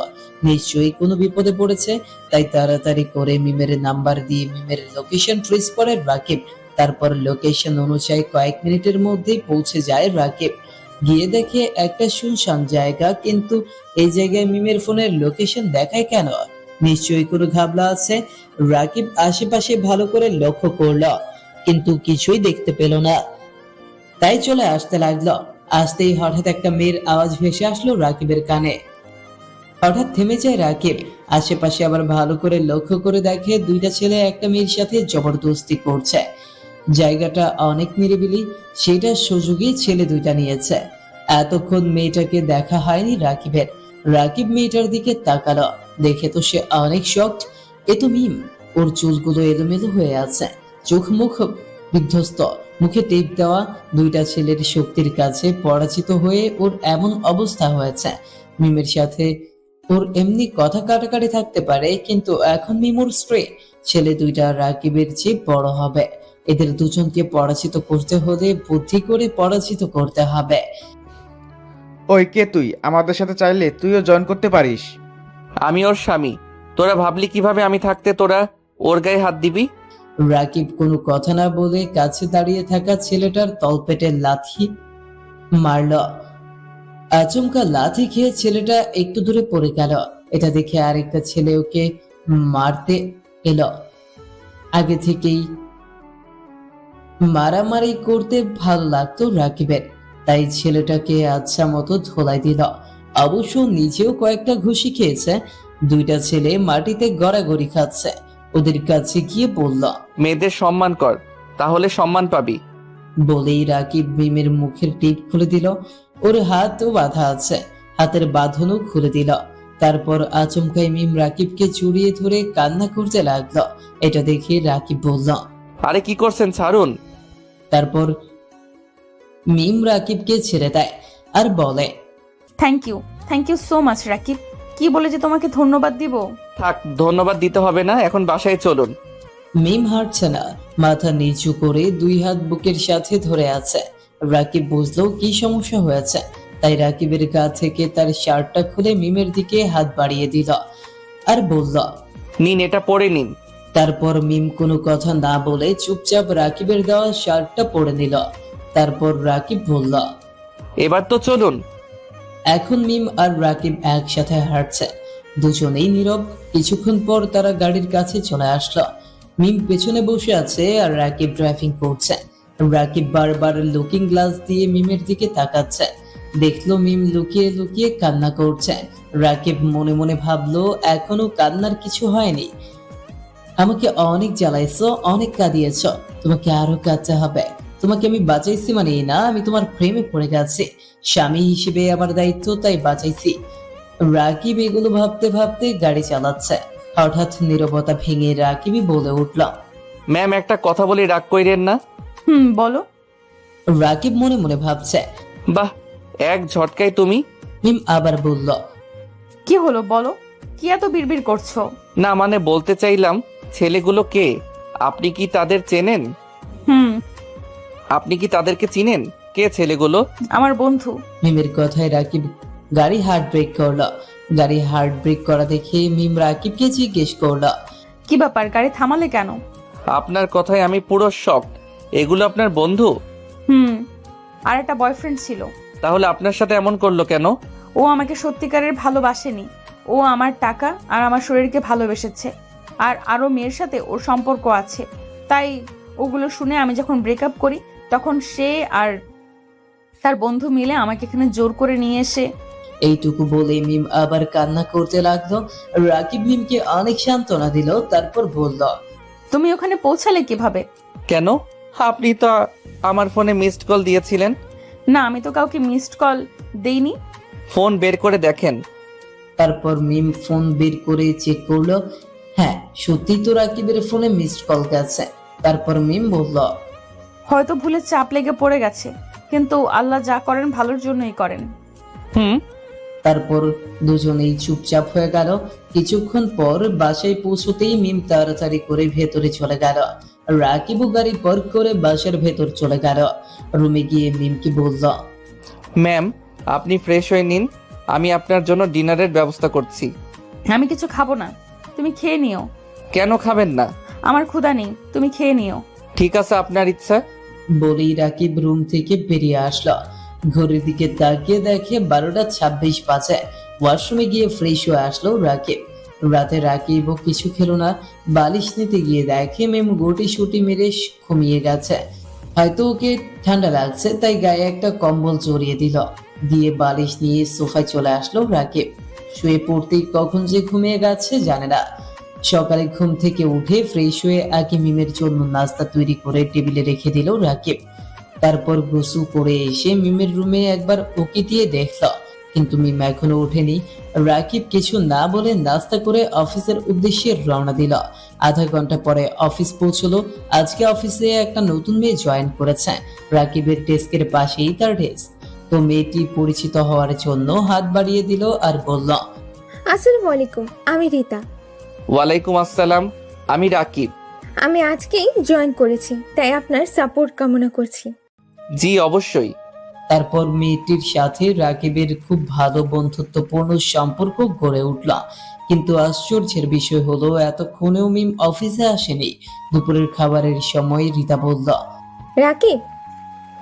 নিশ্চয়ই কোনো বিপদে পড়েছে। তাই তাড়াতাড়ি করে মিমের নাম্বার দিয়ে মিমের লোকেশন ট্রেস করে রাকিব। তারপর লোকেশন অনুযায়ী কয়েক মিনিটের মধ্যেই পৌঁছে যায় রাকিব। গিয়ে দেখে একটা শুনশান জায়গা, কিন্তু এই জায়গায় মিমের ফোনের লোকেশন দেখায় কেন? নিশ্চয়ই কোনো ঘাবলা আছে। রাকিব আশেপাশে ভালো করে লক্ষ্য করলো, কিন্তু কিছুই দেখতে পেল না। তাই চলে আসতে লাগলো। আসতেই হঠাৎ একটা মেয়ের আওয়াজ ভেসে আসলো রাকিবের কানে। হঠাৎ থেমে যায় রাকিব, আশেপাশে আবার ভালো করে লক্ষ্য করে দেখে দুইটা ছেলে একটা মেয়ের সাথে জবরদস্তি করছে। জায়গাটা অনেক নিরিবিলি, সেটা সুযোগে ছেলে দুইটা নিয়েছে। এতক্ষণ মেয়েটাকে দেখা হয়নি রাকিবের। রাকিব মেয়েটার দিকে তাকালো, দেখে তো সে অনেক শকড। এ তো মিম, ওর চুলগুলো এলোমেলো হয়ে আছে, চোখ মুখ বিধ্বস্ত, মুখে টেপ দেওয়া। দুইটা ছেলের শক্তির কাছে পরাজিত হয়ে ওর এমন অবস্থা হয়েছে। মিমের সাথে ওর এমনি কথা কাটাকাটি থাকতে পারে, কিন্তু এখন মিম ওর স্ত্রী। ছেলে দুইটা রাকিবের চেয়ে বড় হবে। এদের দুজনকে পরাজিত করতে হলে বুদ্ধি করে পরাজিত করতে হবে। ওই কে তুই? আমাদের সাথে চাইলে তুইও জয়েন করতে পারিস। আমি ওর স্বামী। তোরা ভাবলি কিভাবে আমি থাকতে তোরা ওর গায়ে হাত দিবি? রাকিব কোনো কথা না বলে কাছে দাঁড়িয়ে থাকা ছেলেটার তলপেটে লাথি মারল। আচমকা লাথি খেয়ে ছেলেটা একটু দূরে পড়ে গেল। এটা দেখে আরেকটা ছেলে ওকে মারতে এলো। আগে থেকেই মারামারি করতে ভালো লাগতো রাকিবের, তাই ছেলেটাকে আচ্ছা মতো ধোলাই দিল। অবশ্য নিজেও কয়েকটা ঘুষি খেয়েছে। দুইটা ছেলে মাটিতে গড়াগড়ি খাচ্ছে। ওদের কাছে গিয়ে বলল, মেয়েদের সম্মান কর, তাহলে সম্মান পাবি। বলেই রাকিব মিমের মুখের টিপ খুলে দিল। ওর হাতও বাঁধা আছে, হাতের বাঁধনও খুলে দিল। তারপর আচমকাই মিম রাকিবকে জড়িয়ে ধরে কান্না করতে লাগলো। এটা দেখে রাকিব বলল, আরে কি করছেন, ছাড়ুন। তারপর মিম রাকিবকে ছেড়ে দেয় আর বলে, thank you so much Rakib. কি বলে যে তোমাকে ধন্যবাদ দিব। থাক, ধন্যবাদ দিতে হবে না, এখন বাসায় চলুন। মিম হাঁটছে না, মাথা নিচু করে দুই হাত বুকের সাথে ধরে আছে। রাকিব বুঝলো কি সমস্যা হয়েছে, তাই রাকিবের গা থেকে তার শার্টটা খুলে মিমের দিকে হাত বাড়িয়ে দিল আর বলল, নিন, এটা পরে নিন। তারপর মিম কোনো কথা না বলে চুপচাপ রাকিবের দেওয়া শার্টটা পরে নিল। তারপর রাকিব বলল, এবার তো চলুন। এখন মিম আর রাকিব একসাথে হাঁটছে, দুজনেই নীরব। কিছুক্ষণ পর তারা গাড়ির কাছে চলে আসলো। মিম পেছনে বসে আছে আর রাকিব ড্রাইভিং করছে। রাকিব বারবার লুকিং গ্লাস দিয়ে মিমের দিকে তাকাচ্ছে। দেখলো মিম লুকিয়ে লুকিয়ে কান্না করছে। রাকিব মনে মনে ভাবলো এখনো কান্নার কিছু হয়নি। আমাকে অনেক জ্বালাইছো, অনেক কাঁদিয়েছ, তোমাকে আরো কাঁদতে হবে। তোমাকে আমি বাঁচাইছি মানে এই না আমি তোমার প্রেমে পড়ে গেছি। স্বামী হিসেবে আমার দায়িত্ব, তাই বাঁচাইছি। রাকিব এগুলো ভাবতে ভাবতে গাড়ি চালাচ্ছে। হঠাৎ নীরবতা ভেঙে রাকিবই বলে উঠল, ম্যাম, একটা কথা বলি, রাগ কইরেন না। বলো। রাকিব মনে মনে ভাবছে। বাহ, এক ঝটকায় তুমি। মিম আবার বলল, কি হলো বলো, কি এত বিড়বিড় করছো? না মানে বলতে চাইলাম, ছেলেগুলো কে? আপনি কি তাদের চেনেন? আপনি কি তাদেরকে চিনেন? কে ছেলেগুলো? আমার বন্ধু। মিমের কথায় রাকিব গাড়ি হার্ট ব্রেক করলো। গাড়ি হার্ট ব্রেক করা দেখে মিম রাকিবকে জিজ্ঞেস করলো, কি ব্যাপার, গাড়ি থামালে কেন? আপনার কথায় আমি পুরো শকড। এগুলো আপনার বন্ধু? আর একটা বয়ফ্রেন্ড ছিল। তাহলে আপনার সাথে এমন করলো কেন? ও আমাকে সত্যিকারের ভালোবাসেনি। ও আমার টাকা আর আমার শরীরকে ভালোবেসেছে, আর আরও মেয়ের সাথে ওর সম্পর্ক আছে। তাই ওগুলো শুনে আমি যখন ব্রেকআপ করি, তখন সে আর তার বন্ধু মিলে আমাকে এখানে জোর করে নিয়ে এসে। এইটুকু বলে মিম আবার কান্না করতে লাগলো। রাকিব মিমকে অনেক সান্ত্বনা দিল, তারপর বলল, তুমি ওখানে পৌঁছালে কিভাবে? কেন? আপনি তো আমার ফোনে মিসড কল দিয়েছিলেন। না, আমি তো কাউকে মিসড কল দেইনি। ফোন বের করে দেখেন। তারপর মিম ফোন বের করে চেক করলো। হ্যাঁ, সত্যি তো রাকিবের ফোনে মিসড কল গেছে। তারপর মিম বলল, হয়তো ভুলে চাপ লেগে পড়ে গেছে, কিন্তু আল্লাহ যা করেন ভালোর জন্যই করেন। হুম। তারপর দুজনেই চুপচাপ হয়ে গেল। কিছুক্ষণ পর বাসায় পৌঁছতেই মিম তাড়াতাড়ি করে ভেতরে চলে গেল। রাকিবও গাড়ি পার্ক করে বাসার ভেতর চলে গেল। রুমে গিয়ে মিমকে বলল, ম্যাম, আপনি ফ্রেশ হয়ে নিন, আমি আপনার জন্য ডিনারের ব্যবস্থা করছি। আমি কিছু খাবো না, তুমি খেয়ে নিও। কেন খাবেন না? আমার ক্ষুধা নেই, তুমি খেয়ে নিও। ঠিক আছে, আপনার ইচ্ছা। বলেই রাকিব রুম থেকে বেরিয়ে আসলো। ঘড়ির দিকে তাকিয়ে দেখে 12:26 বাজে। ওয়াশরুমে গিয়ে ফ্রেশ হয়ে আসলো রাকিব। রাতে রাকিবও কিছু খেলো না। বালিশ নিতে গিয়ে দেখে মেম গুটি সুটি মেরে ঘুমিয়ে গেছে। হয়তো ওকে ঠান্ডা লাগছে, তাই গায়ে একটা কম্বল জড়িয়ে দিল। দিয়ে বালিশ নিয়ে সোফায় চলে আসলো রাকিব। শুয়ে পড়তেই কখন যে ঘুমিয়ে গেছে জানে না। সকালে ঘুম থেকে উঠে ফ্রেশ হয়ে আগে মিমের জন্য নাস্তা তৈরি করে টেবিলে রেখে দিল রাকিব। তারপর গোসল করে এসে মিমের রুমে একবার ওকে দিয়ে দেখল, কিন্তু মিম এখনো ওঠেনি। রাকিব কিছু না বলে নাস্তা করে অফিসের উদ্দেশ্যে রওনা দিল। আধা ঘন্টা পরে অফিস পৌঁছলো। আজকে অফিসে একটা নতুন মেয়ে জয়েন করেছে। রাকিবের ডেস্কের পাশেই তার ডেস্ক। তো মেয়েটি পরিচিত হওয়ার জন্য হাত বাড়িয়ে দিল আর বলল, আসসালামু আলাইকুম, আমি রীতা। ওয়ালাইকুম আসসালাম, আমি রাকিব। আমি আজকেই জয়েন করেছি, তাই আপনার সাপোর্ট কামনা করছি। জি অবশ্যই। তারপর মেয়েটির সাথে রাকিবের খুব ভালো বন্ধুত্বপূর্ণ সম্পর্ক গড়ে উঠল। কিন্তু আশ্চর্যের বিষয় হলো এতক্ষণেও মিম অফিসে আসেনি। দুপুরের খাবারের সময় রীতা বলল, রাকিব,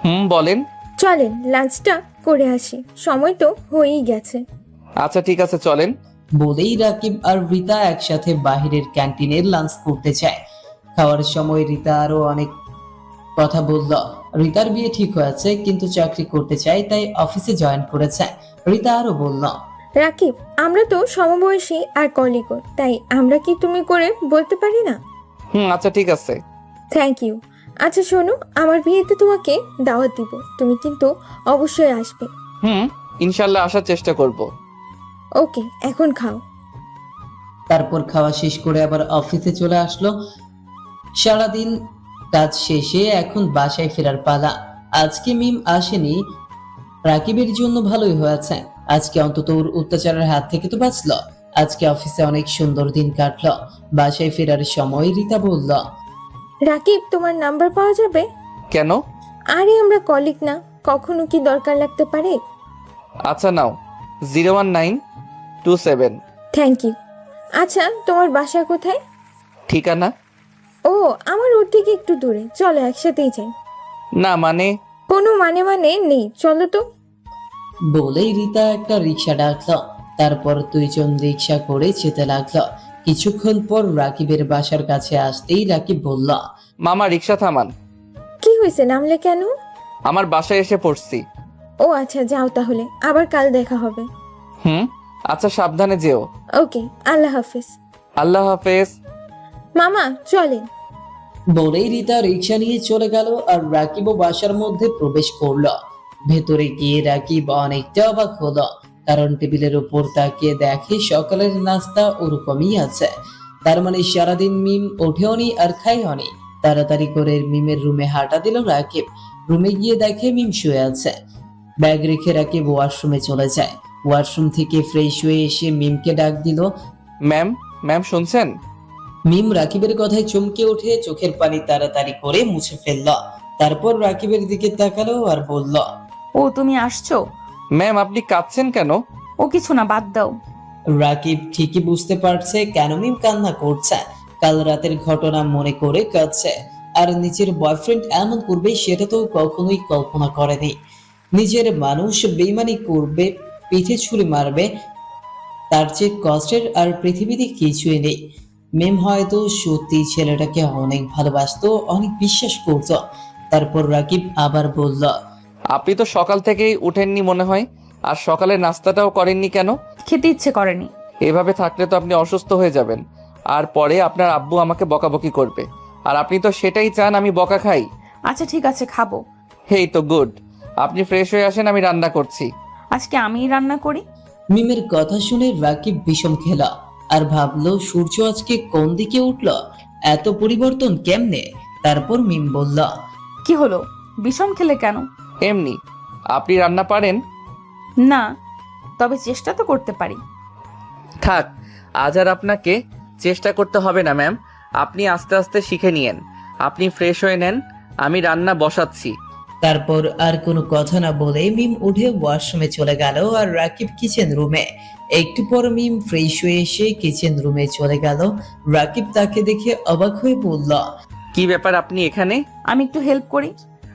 হুম, বলেন। চলেন লাঞ্চটা করে আসি, সময় তো হয়েই গেছে। আচ্ছা ঠিক আছে, চলেন। বলেই রাকিব আর রীতা একসাথে বাহিরের ক্যান্টিনে লাঞ্চ করতে চায়। খাওয়ার সময় রীতা আরো অনেক কথা বলল। রীতার বিয়ে ঠিক হয়েছে, কিন্তু চাকরি করতে চায়, তাই অফিসে জয়েন করেছে। রীতা আরো বলল, রাকিব, আমরা তো সমবয়সী আর কলিগও, তাই আমরা কি তুমি করে বলতে পারি না? হুম, আচ্ছা ঠিক আছে। Thank you. আচ্ছা শোনো, আমার বিয়েতে তোমাকে দাওয়াত দিব, তুমি কিন্তু অবশ্যই আসবে। হুম, ইনশাল্লাহ আসার চেষ্টা করব। ওকে, এখন খাও। তারপর খাওয়া শেষ করে আবার অফিসে চলে আসলো। সারাদিন কাজ শেষে এখন বাসায় ফেরার পালা। আজকে মিম আসেনি, রাকিবের জন্য ভালোই হয়েছে। আজকে অন্তত ওর অত্যাচারের হাত থেকে তো বাঁচলো। আজকে অফিসে অনেক সুন্দর দিন কাটলো। বাসায় ফেরার সময় রীতা বলল, রাকিব, তোমার নাম্বার পাওয়া যাবে? কেন? আরে আমরা কলিগ না, কখনো কি দরকার লাগতে পারে। আচ্ছা নাও, 01927। Thank you. আচ্ছা, তোমার বাসা কোথায়? ঠিকানা? ও, আমার ওর থেকে একটু দূরে, চলো একসাথেই যাই। না মানে। কোনো মানে নেই, চলো তো। বলেই রীতা একটা রিক্সা ডাকলো। তারপর দুইজন রিক্সা করে যেতে লাগলো। কিছুক্ষণ পর রাকিবের বাসার কাছে আসতেই রাকিব বলল, মামা রিক্সা থামান, কি হয়েছে, নামলে কেন? আমার বাসায় এসে পড়ছি। ও আচ্ছা, যাও তাহলে, আবার কাল দেখা হবে। হুম, আচ্ছা সাবধানে যেও। ওকে, আল্লাহ হাফেজ। আল্লাহ হাফেজ। মামা চলেন। বলেই রীতা রিক্সা নিয়ে চলে গেল আর রাকিবও বাসার মধ্যে প্রবেশ করলো। ভেতরে গিয়ে রাকিব অনেকটা অবাক হলো, কারণ টেবিলের উপর তাকিয়ে দেখে সকালের নাস্তা ওরকমই আছে। তার মানে সারাদিন মিম ওঠেওনি আর খাইওনি। তাড়াতাড়ি করে মিমের রুমে হাঁটা দিল রাকিব। রুমে গিয়ে দেখে মিম শুয়ে আছে। ব্যাগ রেখে রাকিব ওয়াশরুমে চলে যায়। ওয়াশরুম থেকে ফ্রেশ হয়ে এসে মিমকে ডাক দিল। ম্যাম, ম্যাম শুনছেন? মিম রাকিবের কথায় চমকে উঠে চোখের পানি তাড়াতাড়ি করে মুছে ফেলল। তারপর রাকিবের দিকে তাকালো আর বলল, ও তুমি আসছো? ম্যাম আপনি কাঁদছেন কেন? ও কিছু না, বাদ দাও। রাকিব ঠিকই বুঝতে পারছে কেন মিম কান্না করছে। কাল রাতের ঘটনা মনে করে কাঁদছে। আর নিজের বয়ফ্রেন্ড এমন করবে সেটা তো কখনোই কল্পনা করেনি। নিজের মানুষ বেইমানি করবে পিঠে ছুরি মারবে, তার চেয়ে কষ্টের আর পৃথিবীতে কিছুই নেই। মিম হয়তো সত্যি ছেলেটাকে অনেক ভালোবাসতো, অনেক বিশ্বাস করতো। তারপর রাকিব আবার বলল, আপনি তো সকাল থেকেই উঠেননি মনে হয়, আর সকালে নাস্তাটাও করেননি কেন? খেতে ইচ্ছে করেনি। এভাবে থাকলে তো আপনি অসুস্থ হয়ে যাবেন, আর পরে আপনার আব্বু আমাকে বকাবকি করবে, আর আপনি তো সেটাই চান আমি বকা খাই। আচ্ছা ঠিক আছে, খাবো। হেই তো গুড, আপনি ফ্রেশ হয়ে আসেন, আমি রান্না করছি। আজকে আমিই রান্না করি। মিমের কথা শুনে রাকিব বিষম খেলা আর ভাবলো সূর্য আজকে কোন দিকে উঠলো, এত পরিবর্তন কেমনে। তারপর মিম বলল, কি হলো, বিষম খেলে কেন? এমনি। আপনি রান্না পারেন? না, তবে চেষ্টা তো করতে পারি। থাক, আজ আর আপনাকে চেষ্টা করতে হবে না ম্যাম, আপনি আস্তে আস্তে শিখে নিয়েন। আপনি ফ্রেশ হয়ে নেন, আমি রান্না বসাচ্ছি। তারপর আর কোনো কথা না বলে মিম উঠে ওয়াশরুমে চলে গেল আর রাকিব কিচেন রুমে। একটু পর মিম ফ্রেশ হয়ে এসে কিচেন রুমে চলে গেল। রাকিব তাকে দেখে অবাক হয়ে বলল, কি ব্যাপার আপনি এখানে? আমি একটু হেল্প করি।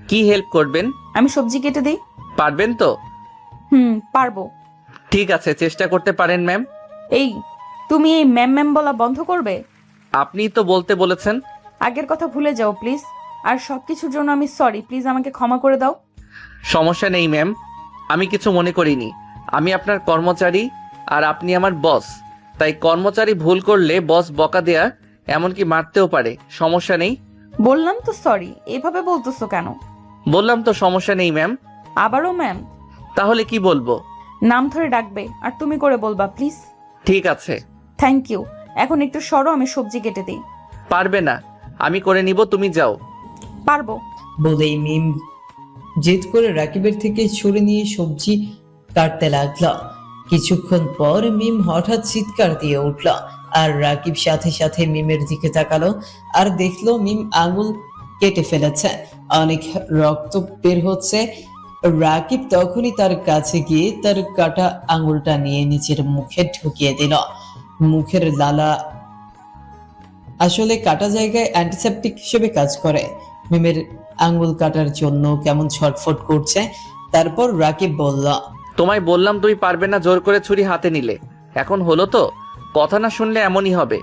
কি হেল্প করবেন? আমি সবজি কেটে দিই। পারবেন তো? পারবো। ঠিক আছে, চেষ্টা করতে পারেন ম্যাম। এই, তুমি এই ম্যাম ম্যাম বলা বন্ধ করবে? আপনিই তো বলতে বলেছেন। আগের কথা ভুলে যাও প্লিজ। আর সবকিছুর জন্য আমি সরি, প্লিজ আমাকে ক্ষমা করে দাও। সমস্যা নেই ম্যাম, আমি কিছু মনে করিনি। আমি আপনার কর্মচারী আর আপনি আমার বস, তাই কর্মচারী ভুল করলে বস বকা দেয়া, এমনকি মারতেও পারে। সমস্যা নেই। বললাম তো সরি, এভাবে বলতেছো কেন? বললাম তো সমস্যা নেই ম্যাম। আবারও ম্যাম? তাহলে কি বলবো? নাম ধরে ডাকবে আর তুমি করে বলবা প্লিজ। ঠিক আছে। Thank you. এখন একটু সরো, আমি সবজি কেটে দিই। পারবে না, আমি করে নিব, তুমি যাও। পারবো। বলেই মিম জেদ করে রাকিবের থেকে ছুরি নিয়ে সবজি কাটতে লাগলো। কিছুক্ষণ পর মিম হঠাৎ চিৎকার দিয়ে উঠল আর রাকিব সাথে সাথে মিমের দিকে তাকালো আর দেখলো মিম আঙুল কেটে ফেলেছে, অনেক রক্ত বের হচ্ছে। রাকিব তখনই তার কাছে গিয়ে তার কাটা আঙুলটা নিয়ে নিজের মুখে ঢুকিয়ে দিল। মুখের লালা আসলে কাটা জায়গায় অ্যান্টিসেপটিক হিসেবে কাজ করে। মিমের আঙ্গুল কাটার জন্য কেমন ছটফট করছে। তারপর রাকিব বলল, তোমায় বললাম তুমি পারবে না, জোর করে ছুরি হাতে নিলে। এখন হলো তো? কথা না শুনলে এমনই হবে।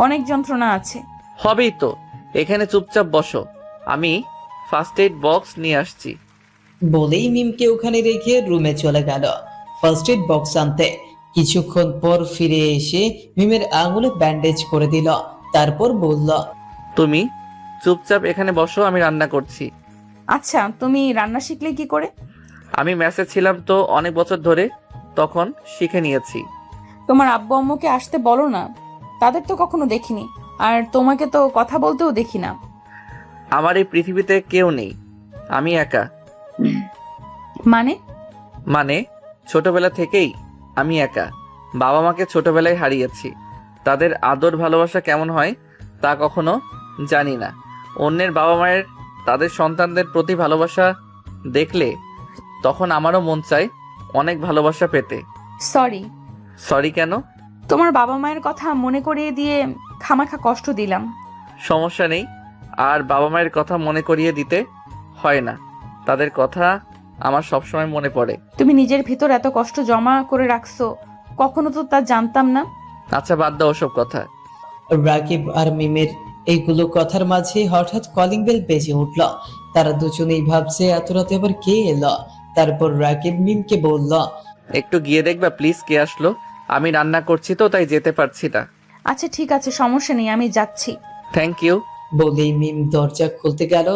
অনেক যন্ত্রণা আছে। হবেই তো। এখানে চুপচাপ বসো, আমি ফার্স্ট এইড বক্স নিয়ে আসছি। বলেই মিমকে ওখানে রেখে রুমে চলে গেল ফার্স্ট এড বক্স আনতে। কিছুক্ষণ পর ফিরে এসে মিমের আঙুলে ব্যান্ডেজ করে দিল। তারপর বলল, তুমি চুপচাপ এখানে বসো, আমি রান্না করছি। আচ্ছা, তুমি রান্না শিখলে কি করে? আমি মেসে ছিলাম তো অনেক বছর ধরে, তখন শিখে নিয়েছি। তোমার আব্বু আম্মুকে আসতে বলো না, তাদের তো কখনো দেখিনি। আর তোমাকে তো কথা বলতেও দেখি না। আমার এই পৃথিবীতে কেউ নেই, আমি একা। মানে? মানে ছোটবেলা থেকেই আমি একা। বাবা মাকে ছোটবেলায় হারিয়েছি। তাদের আদর ভালোবাসা কেমন হয় তা কখনো জানি না। অন্যের বাবা মায়ের তাদের সন্তানদের প্রতি ভালোবাসা দেখলে তখন আমারও মন চায় অনেক ভালোবাসা পেতে। সরি। সরি কেন? তোমার বাবা মায়ের কথা মনে করিয়ে দিয়ে খামাখা কষ্ট দিলাম। সমস্যা নেই, আর বাবা মায়ের কথা মনে করিয়ে দিতে হয় না। তাদের কথা আমার সবসময় মনে পড়ে। তুমি নিজের ভিতর এত কষ্ট জমা করে রাখছো, কখনো তো তা জানতাম না। আচ্ছা বাদ দাও ওসব কথা। রাকিব আর মিমের এইগুলো কথার মাঝে হঠাৎ কলিং বেল বেজে উঠল। তারা দুজনেই ভাবছে এত রাতে আবার কে এলো। তারপর রাকিব মিমকে বলল, একটু গিয়ে দেখবা প্লিজ কে আসলো? আমি রান্না করছি তো তাই যেতে পারছি না। আচ্ছা ঠিক আছে, সমস্যা নেই, আমি যাচ্ছি। Thank you. বলেই মিম দরজা খুলতে গেল।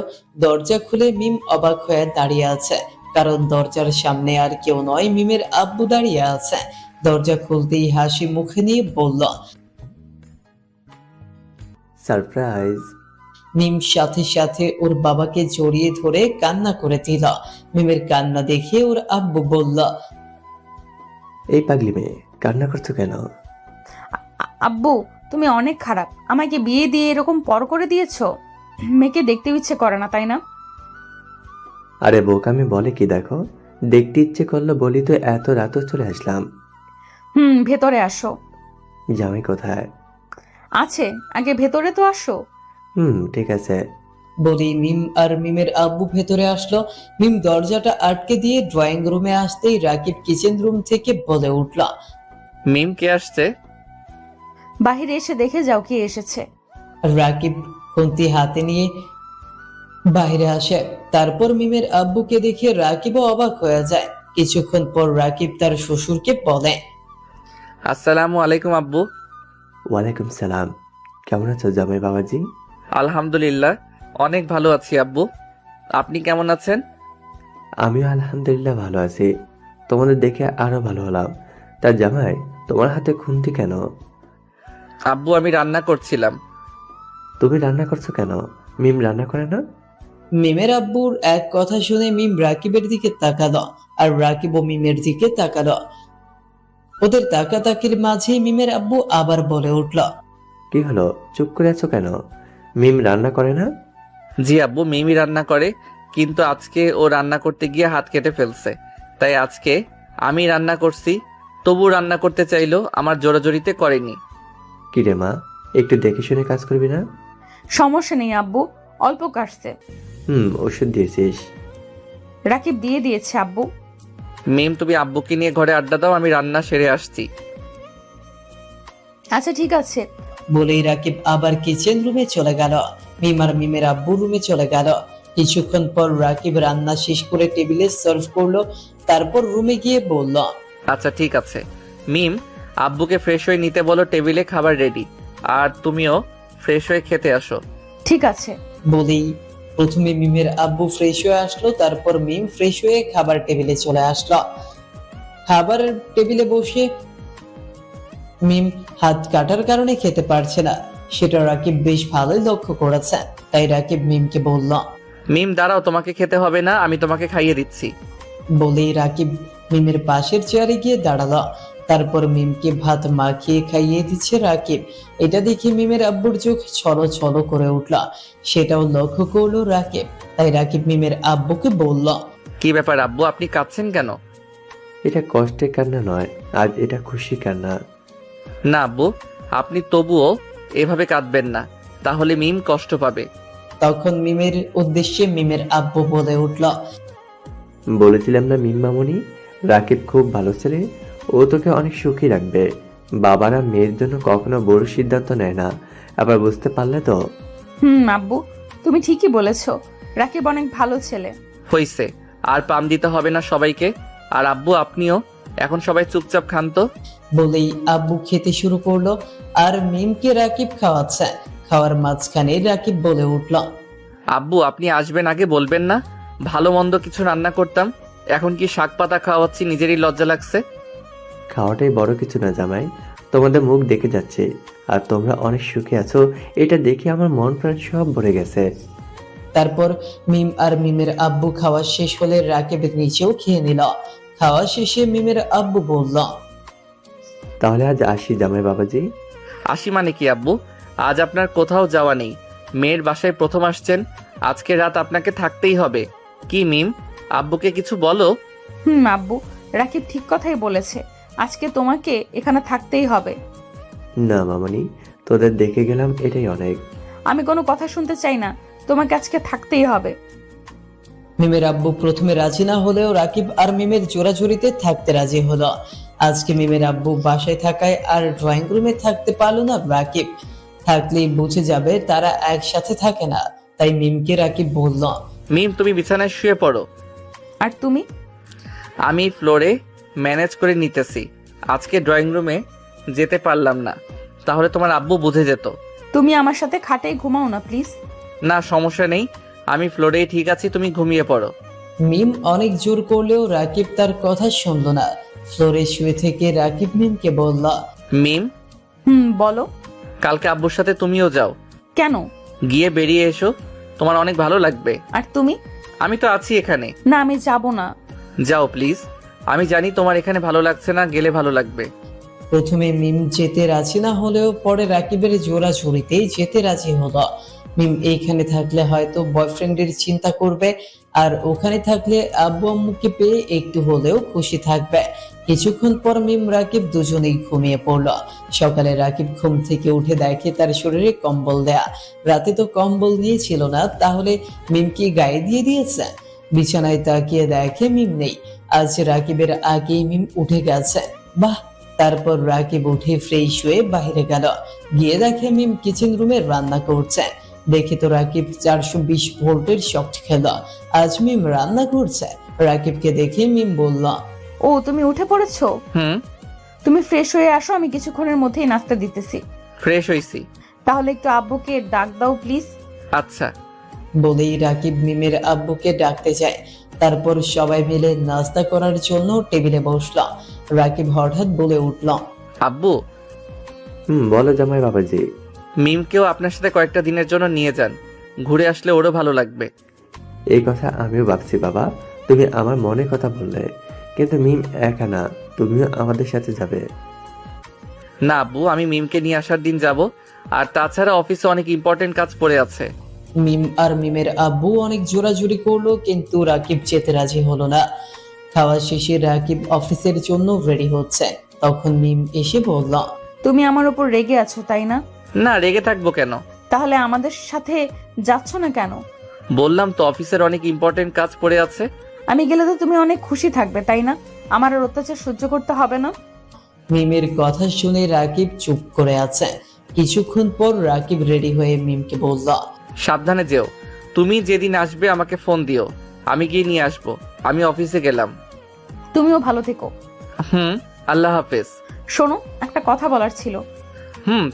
দরজা খুলে মিম অবাক হয়ে দাঁড়িয়ে আছে, কারণ দরজার সামনে আর কেউ নয়, মিমের আব্বু দাঁড়িয়ে আছে। দরজা খুলতেই হাসি মুখে নিয়ে বলল, সারপ্রাইজ। মিম সাথে সাথে ওর বাবাকে জড়িয়ে ধরে কান্না করে দিল। মিমের কান্না দেখে ওর আব্বু বলল, এই পাগলি মেয়ে, কান্না করছো কেন? আব্বু, তুমি অনেক খারাপ। আমাকে বিয়ে দিয়ে এরকম পর করে দিয়েছো। মেয়েকে দেখতে ইচ্ছে করে না, তাই না? আরে বোকামি বলে কি, দেখো দেখতে ইচ্ছে করলো বলি তো এত রাতও চলে আসলাম। ভেতরে আসো। জামাই কোথায়? আছে, আগে ভেতরে তো আসো। ঠিক আছে। বলেই মিম আর মিমের আব্বু ভেতরে আসলো। মিম দরজাটা আটকে দিয়ে ড্রয়িং রুমে আসতেই রাকিব কিচেন রুম থেকে বলে উঠল, মিম কে আসছে? বাহিরে এসে দেখে যাও কে এসেছে। রাকিব খুন্তি হাতে নিয়ে বাইরে আসে। তারপর মিমের আব্বুকে দেখে রাকিবও অবাক হয়ে যায়। কিছুক্ষণ পর রাকিব তার শ্বশুরকে বলে, আসসালামু আলাইকুম আব্বু। ওয়ালাইকুম সালাম। কেমন আছো জামাই বাবাজি? আলহামদুলিল্লাহ, অনেক ভালো আছি আব্বু। আপনি কেমন আছেন? আমিও আলহামদুলিল্লাহ ভালো আছি। তোমাদের দেখে আরো ভালো হলাম। তা জামাই, তোমার হাতে খুন্তি কেন? আব্বু আমি রান্না করছিলাম। তুমি রান্না করছো কেন? মিম রান্না করে না? মিমের আব্বুর এক কথা শুনে মিম রাকিবের দিকে তাকালো আর রাকিবও মিমের দিকে তাকালো। ওদের তাকাতাকির মাঝে মিমের আব্বু আবার বলে উঠল, কি হলো, চুপ করে আছো কেন? মিম রান্না করে না? জি আব্বু, মিমি রান্না করে, কিন্তু আজকে ও রান্না করতে গিয়ে হাত কেটে ফেলছে, তাই আজকে আমি রান্না করছি। তবু রান্না করতে চাইলো, আমার জোরাজোরিতে করেনি। কি রে মা, একটু দেখে শুনে কাজ করবি না? সমস্যা নেই আব্বু, অল্প কাটছে। ওষুধ দিয়েছিস? রাকিব দিয়ে দিয়েছে আব্বু। মিম তুমি আব্বুকে নিয়ে ঘরে আড্ডা দাও, আমি রান্না সেরে আসছি। আচ্ছা ঠিক আছে। বলেই রাকিব আবার কিচেন রুমে চলে গেল। মিম আর মিমের আব্বু রুমে চলে গেল। কিছুক্ষণ পর রাকিব রান্না শেষ করে টেবিলে সার্ভ করলো। তারপর রুমে গিয়ে বলল, আচ্ছা ঠিক আছে। মিম, আব্বুকে ফ্রেশ হয়ে নিতে বলো, টেবিলে খাবার রেডি। আর তুমিও ফ্রেশ হয়ে খেতে আসো। ঠিক আছে। বলেই প্রথমে মিমের আব্বু ফ্রেশ হয়ে আসলো। তারপর মিম ফ্রেশ হয়ে খাবার টেবিলে চলে আসলো। খাবারের টেবিলে বসে মিম হাত কাটার কারণে খেতে পারছে না, সেটা রাকিব বেশ ভালোই লক্ষ্য করেছে। তাই রাকিব মিমকে বলল, মিম দাঁড়াও, তোমাকে খেতে হবে না, আমি তোমাকে খাইয়ে দিচ্ছি। বলেই রাকিব মিমের পাশের চেয়ারে গিয়ে দাঁড়ালো। তারপর মিমকে ভাত মাখিয়ে খাইয়ে দিচ্ছে রাকিব। এটা দেখে মিমের আব্বুর চোখ ছলো ছলো করে উঠল। সেটাও লক্ষ্য করলো রাকিব। তাই রাকিব মিমের আব্বুকে বলল, কি ব্যাপার আব্বু, আপনি কাঁদছেন কেন? এটা কষ্টের কান্না নয়, আজ এটা খুশি কান্না। না আব্বু, আপনি তবুও এভাবে কাঁদবেন না, তাহলে মিম কষ্ট পাবে। তখন মিমের উদ্দেশ্যে মিমের আব্বু বলে উঠল, বলেছিলাম না মিম মামুনি, রাকিব খুব ভালো ছেলে, ও তোকে অনেক সুখী রাখবে। বাবারা মেয়ের জন্য কখনো বড় সিদ্ধান্ত নেয় না, আবার বুঝতে পারলে তো? আব্বু তুমি ঠিকই বলেছো, রাকিব অনেক ভালো ছেলে। হইছে, আর পাম দিতে হবে না সবাইকে। আর আব্বু আপনিও এখন সবাই চুপচাপ খান তো। বলেই আব্বু খেতে শুরু করলো আর মিমকে রাকিব খাওয়াচ্ছে। খাওয়ার মাঝখানে রাকিব বলে উঠল, আব্বু আপনি আসবেন আগে বলবেন না? ভালো মন্দ কিছু রান্না করতাম, এখন কি শাক পাতা খাওয়াচ্ছি, নিজেরই লজ্জা লাগছে। খাওয়াটাই বড় কিছু না জামাই, তোমাদের মুখ দেখে যাচ্ছে আর তোমরা অনেক সুখে আছো, এটা দেখে আমার মন প্রাণ সব ভরে গেছে। তারপর মিম আর মিমের আব্বু খাওয়া শেষ হলে রাকিবের নিচেও খেয়ে নিল। খাওয়া শেষে মিমের আব্বু বলল, তাহলে আজ আসি জামাই বাবাজি। আসি মানে কি আব্বু? আজ আপনার কোথাও যাওয়া নেই, মেয়ের বাসায় প্রথম আসছেন, আজকে রাত আপনাকে থাকতেই হবে। কি মিম, আব্বুকে কিছু বলো। আব্বু রাকিব ঠিক কথাই বলেছে, আজকে তোমাকে এখানে থাকতেই হবে। না মামনি, তোদের দেখে গেলাম এটাই অনেক। আমি কোনো কথা শুনতে চাই না, তোমাকে আজকে থাকতেই হবে। মিমের আব্বু প্রথমে রাজি না হলেও রাকিব আর মিমের জোরাজুরিতে থাকতে রাজি হলো। আজকে মিমের আব্বু বাসায় থাকায় আর ড্রয়িং রুমে থাকতে পারলো না রাকিব। থাকলেই বুঝে যাবে তারা একসাথে থাকে না। তাই মিমকে রাকিব বলল, মিম তুমি বিছানায় শুয়ে পড়ো, আর তুমি? আমি ফ্লোরে ম্যানেজ করে নিতেছি। আজকে ড্রয়িং রুমে যেতে পারলাম না, তাহলে তোমার আব্বু বুঝে যেত। তুমি আমার সাথে খাটেই ঘুমাও না প্লিজ। না সমস্যা নেই, আমি ফ্লোরেই ঠিক আছি, তুমি ঘুমিয়ে পড়ো। মিম অনেক জোর করলেও রাকিব তার কথা শুনলো না। ফ্লোরে শুয়ে থেকে রাকিব মিমকে বলল, মিম, বলো। কালকে আব্বুর সাথে তুমিও যাও। কেন? গিয়ে বেরিয়ে এসো, তোমার অনেক ভালো লাগবে। আর তুমি? আমি তো আছি এখানে। না আমি যাব না। যাও প্লিজ, আমি জানি তোমার এখানে ভালো লাগছে না, গেলে ভালো লাগবে। প্রথমে মিম যেতে রাজি না হলেও পরে রাকিবের জোরাজুরিতেই যেতে রাজি হলো। মিম এইখানে থাকলে হয়তো বয়ফ্রেন্ডের চিন্তা করবে, আর ওখানে থাকলে আব্বু আম্মুকে পেয়ে একটু হলেও খুশি থাকবে। কিছুক্ষণ পর মিম রাকিব দুজনেই ঘুমিয়ে পড়লো। সকালে রাকিব ঘুম থেকে উঠে দেখে তার শরীরে কম্বল দেয়া। রাতে তো কম্বল নিয়েছিল না, তাহলে মিম কি গায়ে দিয়ে দিয়েছে? বিছানায় তাকিয়ে দেখে মিম নেই। আজ রাকিবের আগেই মিম উঠে গেছে। বাহ! তারপর রাকিব উঠে ফ্রেশ হয়ে বাইরে গেল। গিয়ে দেখে মিম কিচেন রুমে রান্না করছে। দেখে তো রাকিব 420 ভোল্টের শক খেল। আজ মিম রান্না করছে। রাকিবকে দেখে মিম বলল, ও তুমি উঠে পড়েছো? হুম, তুমি ফ্রেশ হয়ে আসো, আমি কিছুক্ষণের মধ্যেই নাস্তা দিতেছি। ফ্রেশ হইছি। তাহলে একটু আব্বুকে ডাক দাও প্লিজ। আচ্ছা। বলেই রাকিব মিমের আব্বুকে ডাকতে যায়। তারপর সবাই মিলে নাস্তা করার জন্য টেবিলে বসলো। রাকিব হঠাৎ বলে উঠল, আব্বু, বলো জামাই বাবাজি। মিমকেও আপনার সাথে কয়েকটা দিনের জন্য নিয়ে যান, ঘুরে আসলে ওরও ভালো লাগবে। এই কথা আমিও ভাবছি বাবা, তুমি আমার মনে কথা বললে, কিন্তু মিম একা না, তুমিও আমাদের সাথে যাবে। না আব্বু, আমি মিমকে নিয়ে আসার দিন যাব, আর তাছাড়া অফিসে অনেক ইম্পর্টেন্ট কাজ পড়ে আছে। মিম আর মিমের আব্বু অনেক জোরাজুরি করলো, কিন্তু রাকিব যেতে রাজি হলো না। খাওয়া শেষে রাকিব অফিসের জন্য রেডি হচ্ছে। তখন মিম এসে বলল, তুমি আমার উপর রেগে আছো তাই না? না, রেগে থাকবো কেন? তাহলে আমাদের সাথে যাচ্ছ না কেন? বললাম তো অফিসের অনেক ইম্পর্টেন্ট কাজ পড়ে আছে। আমি গেলে তো তুমি অনেক খুশি থাকবে তাই না? আমার আর অত্যাচার সহ্য করতে হবে না। মিমের কথা শুনে রাকিব চুপ করে আছে। কিছুক্ষণ পর রাকিব রেডি হয়ে মিমকে বলল, সাবধানে যেও। তুমি যেদিন আসবে আমাকে ফোন দিও, আমি গিয়ে নিয়ে আসবো। আমি অফিসে গেলাম। তুমিও ভালো থেকো। হুম, আল্লাহ হাফেজ। শোনো, একটা কথা বলার ছিল।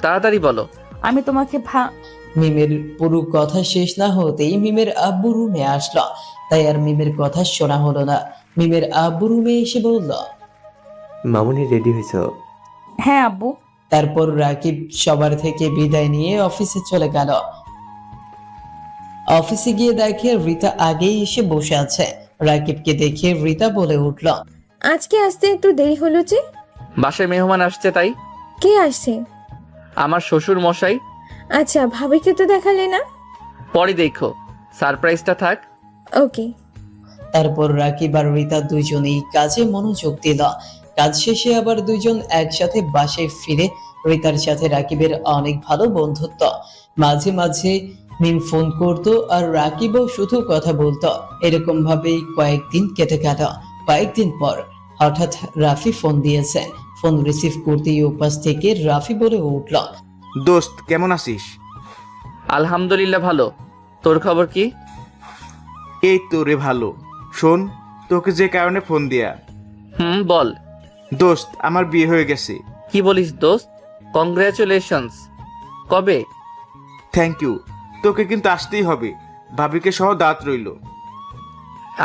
তাড়াতাড়ি বলো। আমি তোমাকে মিমের পুরো কথা শেষ না হতেই মিমের আব্বু রুমে আসলো। তাই আর মিমের কথা শোনা হলো না। মিমের আব্বু রুমে এসে বলল, মামুনি রেডি হয়েছো? হ্যাঁ আব্বু। তারপর রাকিব সবার থেকে বিদায় নিয়ে অফিসে চলে গেল। অফিসে গিয়ে দেখে রিতা আগেই এসে বসে আছে। রাকিবকে দেখে রিতা বলে উঠল, আজকে আসতে একটু দেরি হলো যে? বাসায় মেহমান আসছে তাই। কে আসছে? আমার শ্বশুর মশাই। আচ্ছা, ভাবিকে তো দেখালে না। পরে দেখো, সারপ্রাইজটা থাক। ওকে। তারপর রাকিব আর রিতা দুজনেই কাজে মনোযোগ দিল। কাজ শেষে আবার দুজন একসাথে বাসায় ফিরে। রিতার সাথে রাকিবের অনেক ভালো বন্ধুত্ব। মাঝে মাঝে মিম ফোন করতো আর রাকিবও শুধু কথা বলতো। এরকম ভাবেই কয়েকদিন কেটে গেল। কয়েকদিন পর হঠাৎ রাফি ফোন দিয়েছে। ফোন রিসিভ করতেই উপাস থেকে রাফি বলে উঠল, দোস্ত কেমন আছিস? আলহামদুলিল্লাহ ভালো। তোর খবর কি? এই তো রে ভালো। শোন, তোকে যে কারণে ফোন দিয়া। বল। দোস্ত আমার বিয়ে হয়ে গেছে। কি বলিস দোস্ত? কংগ্রাচুলেশনস। কবে? Thank you. তোকে কিন্তু আসতেই হবে, ভাবিকে সহ দাঁত রইল।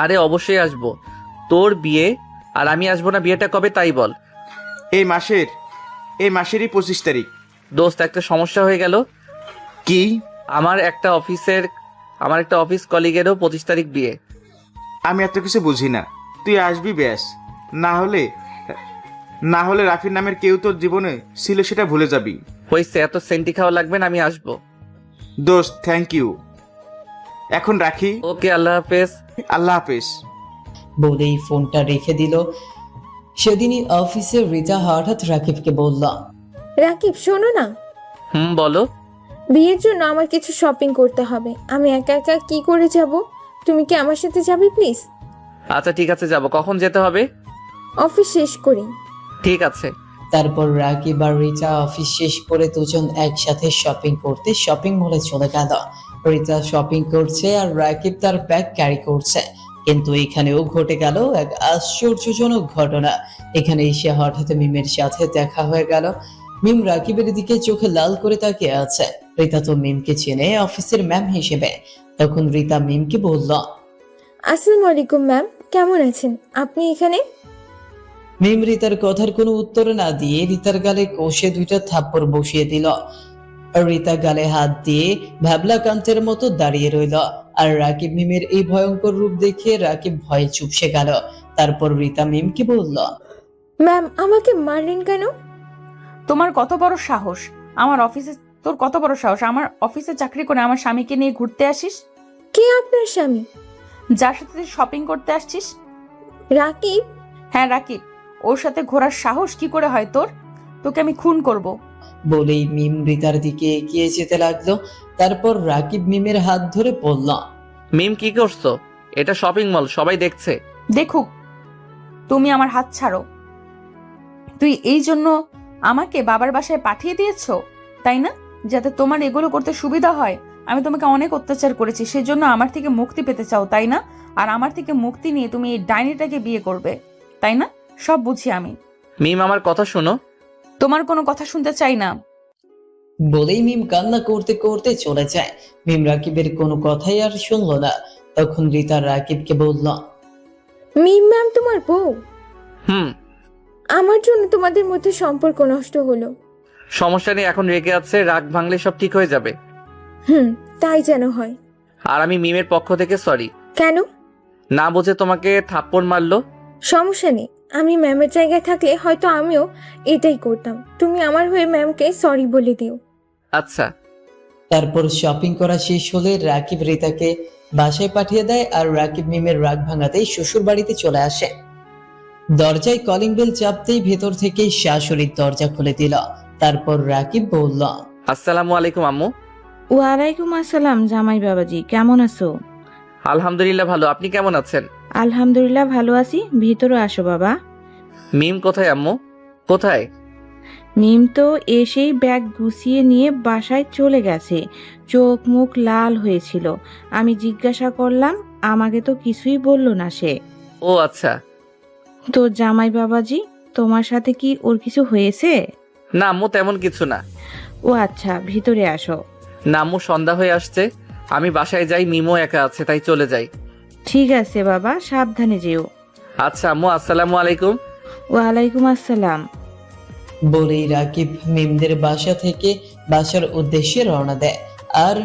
আরে অবশ্যই আসবো। তোর বিয়ে আর আমি আসবো না? বিয়েটা কবে তাই বল। এই মাসেরই 25 তারিখ। দোস্ত, একটা সমস্যা হয়ে গেল। কি? আমার একটা অফিস কলিগেরও 25 তারিখ বিয়ে। আমি এত কিছু বুঝি না, তুই আসবি ব্যাস। না হলে রাফির নামের কেউ তোর জীবনে ছিল সেটা ভুলে যাবি। হয়েছে, এত সেন্টি খাওয়া লাগবে না, আমি আসবো। দোস্ত থ্যাংক ইউ। এখন রাখি। ওকে, আল্লাহ হাফেজ। আল্লাহ হাফেজ। বলেই ফোনটা রেখে দিল। সেদিনই অফিসে রিতা হঠাৎ রাকিবকে বলল, রাকিব শোনো না, বলো। বিয়ের জন্য আমার কিছু শপিং করতে হবে। আমি একা একা কি করে যাব? তুমি কি আমার সাথে যাবে প্লিজ? আচ্ছা ঠিক আছে, যাব। কখন যেতে হবে? অফিস শেষ করি। ঠিক আছে। তারপর রাকিব আর রিতা অফিস শেষ করে দুজন একসাথে শপিং করতে শপিং মলে চলে গেল। রিতা শপিং করছে আর রাকিব তার ব্যাগ ক্যারি করছে। কিন্তু এখানেও ঘটে গেল এক আশ্চর্যজনক ঘটনা। এখানে এসে হঠাৎ মিমের সাথে দেখা হয়ে গেল। মিম রাকিবের দিকে চোখে লাল করে তাকিয়ে আছে। রিতা তো মিমকে চেনে অফিসের ম্যাম হিসেবে। তখন রিতা মিমকে বলল, আসসালামু আলাইকুম ম্যাম, কেমন আছেন আপনি? এখানে মিম রিতার কথার কোনো উত্তর না দিয়ে রিতার গালে কষে 2টা থাপ্পড় বসিয়ে দিল। রিতা গালে হাত দিয়ে ভ্যাবলা কান্তের মতো দাঁড়িয়ে রইল। আর রাকিব মিমের এই ভয়ঙ্কর রূপ দেখে রাকিব ভয়ে চুপসে গেল। তারপর রিতা মিমকে বলল, ম্যাম আমাকে মারলেন কেন? তোমার কত বড় সাহস আমার অফিসে তোর কত বড় সাহস, আমার অফিসে চাকরি করে আমার স্বামীকে নিয়ে ঘুরতে আসিস? কে আপনার স্বামী? যার সাথে তুই শপিং করতে আসছিস? রাকিব? হ্যাঁ, রাকিব। ওর সাথে ঘোরার সাহস কি করে হয় তোর? তোকে আমি খুন করব। বলেই মিম রিতার দিকে এগিয়ে যেতে লাগলো। তারপর রাকিব মিমের হাত ধরে বলল, মিম কি করছো? এটা শপিং মল, সবাই দেখছে। দেখুক, তুমি আমার হাত ছাড়ো। তুই এই জন্য আমাকে বাবার বাসায় পাঠিয়ে দিয়েছো, তাই না? যাতে তোমার এগুলো করতে সুবিধা হয়। আমি তোমাকে অনেক অত্যাচার করেছি, সেজন্য আমার থেকে মুক্তি পেতে চাও, তাই না? আর আমার থেকে মুক্তি নিয়ে তুমি এই ডাইনিটাকে বিয়ে করবে, তাই না? সব বুঝি আমি। মিম আমার কথা শোনো। তোমার কোনো কথা শুনতে চাই না। বলেই মিম কান্না করতে করতে চলে যায়। মিম রাকিবের কোনো কথাই আর শুনলো না। তখন রিতা রাকিবকে বলল, মিম ম্যাম তোমার বউ? হুম। আমার জন্য তোমাদের মধ্যে সম্পর্ক নষ্ট হলো। সমস্যা নেই, এখন রেগে আছে, রাগ ভাঙলে সব ঠিক হয়ে যাবে। তাই যেন হয়। আর আমি মিমের পক্ষ থেকে সরি। কেন? না বুঝে তোমাকে থাপ্পড় মারলো। সমস্যা নেই, আমি ম্যামের জায়গায় থাকলে হয়তো আমিও এটাই করতাম। তুমি আমার হয়ে ম্যামকে সরি বলে দিও। আচ্ছা। তারপর শপিং করা শেষ হলে রাকিব রিতাকে বাসায় পাঠিয়ে দেয় আর রাকিব মিমের রাগ ভাঙাতেই শ্বশুর বাড়িতে চলে আসে। দরজায় কলিং বেল চাপতেই ভেতর থেকে শাশুড়ির দরজা খুলে দিল। তারপর রাকিব বলল, আসসালামু আলাইকুম আম্মু। ওয়ালাইকুম আসসালাম জামাই বাবাজি, কেমন আছো? আলহামদুলিল্লাহ ভালো, আপনি কেমন আছেন? আলহামদুলিল্লাহ ভালো আছি, ভিতরে আসো বাবা। মিম কোথায় আম্মু? কোথায়? মিম তো এসেই ব্যাগ গুছিয়ে নিয়ে বাসায় চলে গেছে। চোখ মুখ লাল হয়েছিল, আমি জিজ্ঞাসা করলাম, আমাকে তো কিছুই বললো না সে। ও আচ্ছা। তো জামাই বাবাজি, তোমার সাথে কি ওর কিছু হয়েছে? না আম্মু, তেমন কিছু না। ও আচ্ছা, ভিতরে আসো। না আম্মু, সন্ধ্যা হয়ে আসছে, আমি বাসায় যাই, মিমও একা আছে, তাই চলে যাই। ঠিক আছে বাবা, সাবধানে যেও। আচ্ছা আম্মু, আসসালামু আলাইকুম। ওয়ালাইকুম আসসালাম। বলেই রাকিব মিমদের বাসা থেকে বাসার উদ্দেশ্যে রওনা দেয়। আর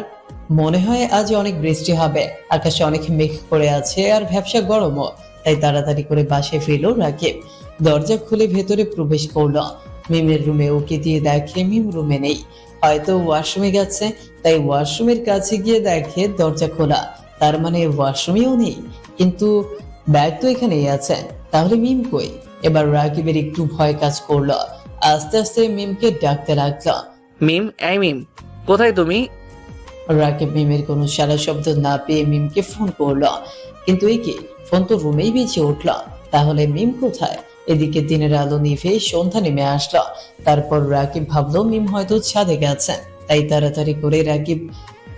মনে হয় আজ অনেক বৃষ্টি হবে, আকাশে অনেক মেঘ করে আছে আর ভ্যাপসা গরমও। তাই তাড়াতাড়ি করে বাসায় ফিরল রাকিব। দরজা খুলে ভেতরে প্রবেশ করলো। মিমের রুমে ওকে দিয়ে দেখে মিম রুমে নেই, হয়তো ওয়াশরুমে গেছে। তাই ওয়াশরুমের কাছে গিয়ে দেখে দরজা খোলা, তার মানে ওয়াশরুমেও নেই। কিন্তু ব্যাগ তো এখানেই আছে, তাহলে মিম কই? এবার রাকিবের একটু ভয় কাজ করলো। আস্তে আস্তে মিমকে ডাকতে লাগলো। মিম, এই মিম, কোথায় তুমি? রাকিব মিমের কোনো সারা শব্দ না পেয়ে মিমকে ফোন করলো, কিন্তু এই কি, ফোন তো রুমেই বেঁচে উঠলো। তাহলে মিম কোথায়? এদিকে দিনের আলো নিভে সন্ধ্যা নেমে আসলো। তারপর রাকিব ভাবলো মিম হয়তো ছাদে গেছে, তাই তাড়াতাড়ি করে রাকিব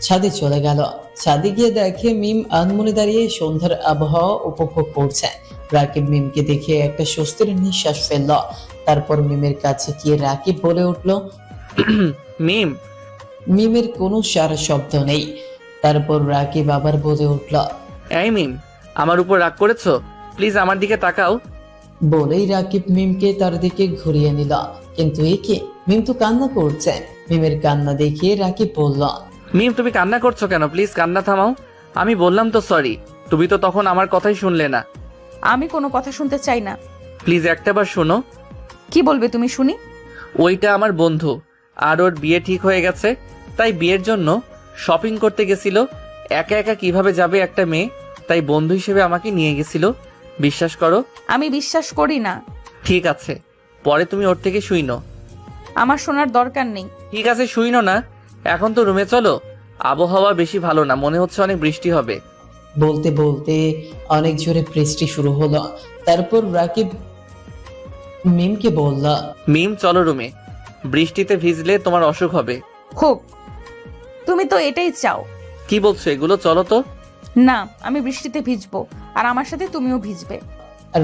ছাদে চলে গেল। ছাদে গিয়ে দেখে মিম আনমনে দাঁড়িয়ে সন্ধ্যার আবহাওয়া উপভোগ করছে। রাকিব মিমকে দেখে একটা স্বস্তির নিঃশ্বাস ফেলল। তারপর মিমের কাছে গিয়ে রাকিব বলে উঠল, মিম। মিমের কোনো সারা শব্দ নেই। তারপর রাকিব আবার বলে উঠল, এই মিম, আমার উপর রাগ করেছো? প্লিজ আমার দিকে তাকাও। বলেই রাকিব মিমকে তার দিকে ঘুরিয়ে নিল। কিন্তু এ কি, মিম তো কান্না করছে। মিমের কান্না দেখে রাকিব বলল, মিম তুমি কান্না করছো কেন? প্লিজ কান্না থামাও। আমি বললাম তো সরি, তুমি তো তখন আমার কথাই শুনলে না। আমি কোনো কথা শুনতে চাই না। প্লিজ একটাবার শোনো। কি বলবে তুমি, শুনি। ওইটা আমার বন্ধু, আর ওর বিয়ে ঠিক হয়ে গেছে, তাই বিয়ের জন্য শপিং করতে গেছিল। একা একা কিভাবে যাবে একটা মেয়ে, তাই বন্ধু হিসেবে আমাকে নিয়ে গেছিল। বিশ্বাস করো। আমি বিশ্বাস করি না। ঠিক আছে, পরে তুমি ওর থেকে শুইনো। আমার শোনার দরকার নেই। ঠিক আছে, শুইনো না। এখন তো রুমে চলো, আবহাওয়া বেশি ভালো না, মনে হচ্ছে অনেক বৃষ্টি হবে। বলতে বলতে অনেক জোরে বৃষ্টি শুরু হলো। তারপর রাকিব মিমকে বলল, মিম চলো রুমে, বৃষ্টিতে ভিজলে তোমার অসুখ হবে। হোক, তুমি তো এটাই চাও। কি বলছো এগুলো? চলো তো। না, আমি বৃষ্টিতে ভিজবো, আর আমার সাথে তুমিও ভিজবে।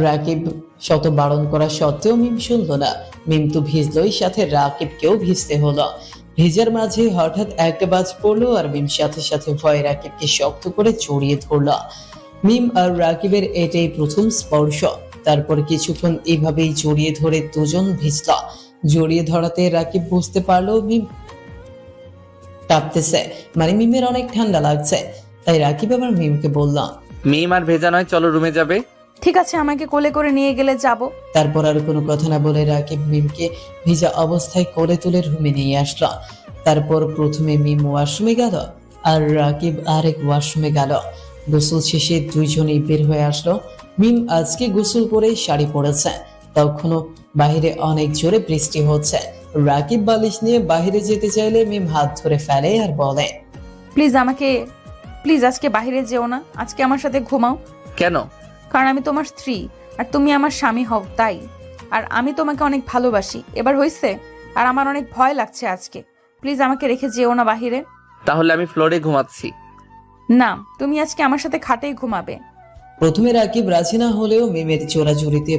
রাকিব শত বারণ করা সত্ত্বেও মিম শুনলো না। মিম তো ভিজলোই, সাথে রাকিবকেও ভিজতে হলো। ভিজার মাঝে হঠাৎ একটা বাজ পড়লো আর মিম সাথে সাথে ভয়ে রাকিবকে শক্ত করে জড়িয়ে ধরলো। মিম আর রাকিবের এটাই প্রথম স্পর্শ। তারপর কিছুক্ষণ এইভাবেই জড়িয়ে ধরে দুজন ভিজল। জড়িয়ে ধরাতে রাকিব বুঝতে পারলো মিম কাঁপতেছে, মানে মিমের অনেক ঠান্ডা লাগছে। তাই রাকিব আবার মিমকে বলল, মিম আর ভেজা নয়, চলো রুমে যাবে। ঠিক আছে, আমাকে কোলে করে নিয়ে গেলে যাব। তারপর আর কোনো কথা না বলে রাকিব মিমকে ভিজা অবস্থায় কোলে তুলে রুমে নিয়ে আসলো। তারপর প্রথমে মিম ওয়াশরুমে গেল আর রাকিব আরেক ওয়াশরুমে গেল। গোসল শেষে দুইজনেই বের হয়ে আসলো। মিম আজকে গোসল করে শাড়ি পরেছে, তখনও বাইরে অনেক জোরে বৃষ্টি হচ্ছে। রাকিব বালিশ নিয়ে বাইরে যেতে চাইলে মিম হাত ধরে ফেলে আর বলে, প্লিজ আজকে বাইরে যেও না, আজকে আমার সাথে ঘুমাও। কেন? কারণ আমি তোমার স্ত্রী আর তুমি আমার স্বামী হও, তাই। আর আমি তোমাকে অনেক ভালোবাসি, এবার হয়েছে। আর আমার অনেক ভয় লাগছে আজকে, প্লিজ আমাকে রেখে যেও না বাহিরে। তাহলে আমি ফ্লোরে ঘুমাচ্ছি। না, তুমি আজকে আমার সাথে খাটেই ঘুমাবে। প্রথমে রাকিব রাজি না হলেও মিমের জোরাজুরিতে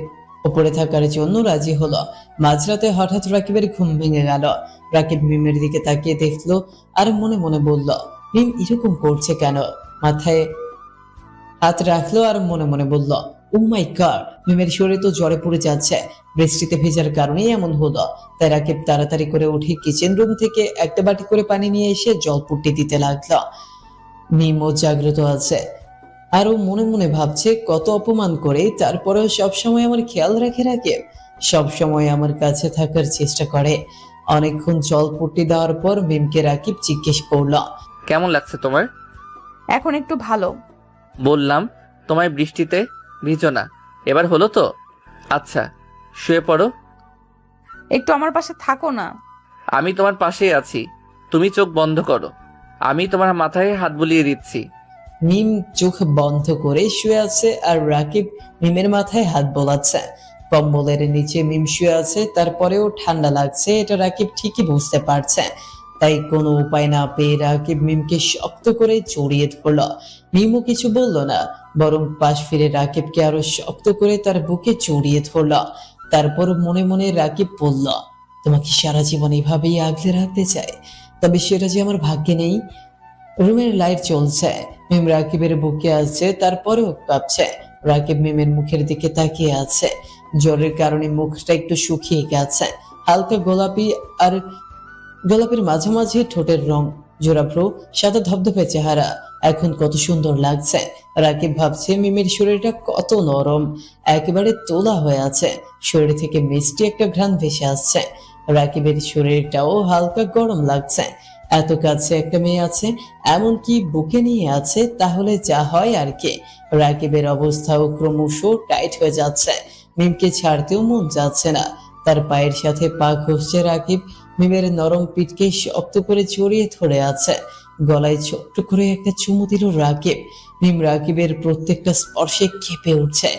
উপরে থাকার জন্য রাজি হলো। মাঝরাতে হঠাৎ রাকিবের ঘুম ভেঙে গেল। রাকিব মিমের দিকে তাকিয়ে দেখলো আর মনে মনে বলল, মিম এরকম করছে কেন? মাথায় হাত রাখলো আর মনে মনে বলল, ও মাই গড, মিমের শরীর তো জ্বরে পড়ে যাচ্ছে, বৃষ্টিতে ভেজার কারণেই এমন হলো। তাই রাকিব তাড়াতাড়ি করে উঠে কিচেন রুম থেকে একটা বাটি করে পানি নিয়ে এসে জলপুট্টি দিতে লাগলো। মিমও জাগ্রত আছে, আরো মনে মনে ভাবছে কত অপমান করে তারপরেও সবসময় আমার খেয়াল রাখে রাকিব, সবসময় আমার কাছে থাকার চেষ্টা করে। অনেকক্ষণ জলপুট্টি দেওয়ার পর মিমকে রাকিব জিজ্ঞেস করলো, কেমন লাগছে তোমার? এখন একটু ভালো। বললাম তোমায় বৃষ্টিতে ভিজো না। এবার হলো তো? আচ্ছা, শুয়ে পড়ো। একটু আমার পাশে থাকো না। আমি তোমার পাশেই আছি, তুমি চোখ বন্ধ করো, আমি তোমার মাথায় হাত বুলিয়ে দিচ্ছি। মিম চোখ বন্ধ করে শুয়ে আছে আর রাকিব মিমের মাথায় হাত বোলাচ্ছে। কম্বলের নিচে মিম শুয়ে আছে, তারপরেও ঠান্ডা লাগছে, এটা রাকিব ঠিকই বুঝতে পারছে। তাই কোনো উপায় না পেয়ে রাকিব মিমকে শক্ত করে জড়িয়ে ধরলো। মিমও কিছু বলল না, বরং পাশ ফিরে রাকিবকে আরো শক্ত করে তার বুকে জড়িয়ে ধরলো। তারপর মনে মনে রাকিব বলল, তোমাকে সারা জীবন এভাবেই আগলে রাখতে চাই, তবে সেটা যে আমার ভাগ্যে নেই। রুমের লাইট জ্বলছে, মিম রাকিবের বুকে আছে, তারপরেও কাঁপছে। রাকিব মিমের মুখের দিকে তাকিয়ে আছে, জ্বরের কারণে মুখটা একটু শুকিয়ে গেছে, হালকা গোলাপি আর গোলাপের মাঝামাঝি ঠোঁটের রং, জোড়াভ্রু, সাদা ধবধবে চেহারা, এখন কত সুন্দর লাগছে। রাকিব ভাবছে মিমের শরীরটা কত নরম, একেবারে তোলা হয়ে আছে, শরীর থেকে মিষ্টি একটা ঘ্রাণ ভেসে আসছে। রাকিবের শরীরটাও হালকা গরম লাগছে। এত কাছে একটা মেয়ে আছে, এমনকি বুকে নিয়ে আছে, তাহলে যা হয় আর কি। রাকিবের অবস্থাও ক্রমশ টাইট হয়ে যাচ্ছে, মিমকে ছাড়তেও মন যাচ্ছে না। তার পায়ের সাথে পা ঘষছে রাকিব, মিমের নরম পিঠকে শক্ত করে জড়িয়ে ধরে আছে। গলায় ছোট্ট করে একটা চুমু দিল রাকিব। মিম রাকিবের প্রত্যেকটা স্পর্শে কেঁপে উঠছে।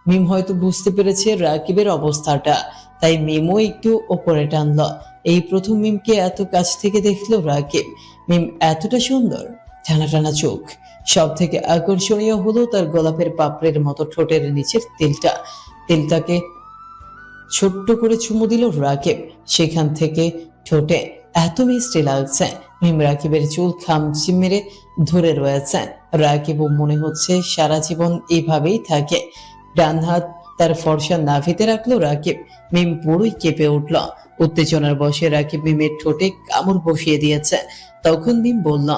মিম হয়তো বুঝতে পেরেছে রাকিবের অবস্থাটা, তাই মিমও একটু ওপরে টানলো। এই প্রথম মিমকে এত কাছ থেকে দেখলো রাকিব। মিম এতটা সুন্দর, টানা টানা চোখ, সব থেকে আকর্ষণীয় হলো তার গোলাপের পাপড়ের মতো ঠোঁটের নিচের তিলটাকে ছোট্ট করে চুমু দিল রাকিব। সেখান থেকে ঠোঁটে এত মিষ্টি লাগছে। মিম রাকিবের চুল খামচি মেরে ধরে রয়েছে। রাকিবও মনে হচ্ছে সারা জীবন এইভাবেই থাকে। ডান হাত তার ফর্সা নাভিতে রাখলো রাকিব। মিম পুরোই কেঁপে উঠল। উত্তেজনার বশে রাকিব মিমের ঠোঁটে কামড় বসিয়ে দিয়েছে। তখন মিম বলল,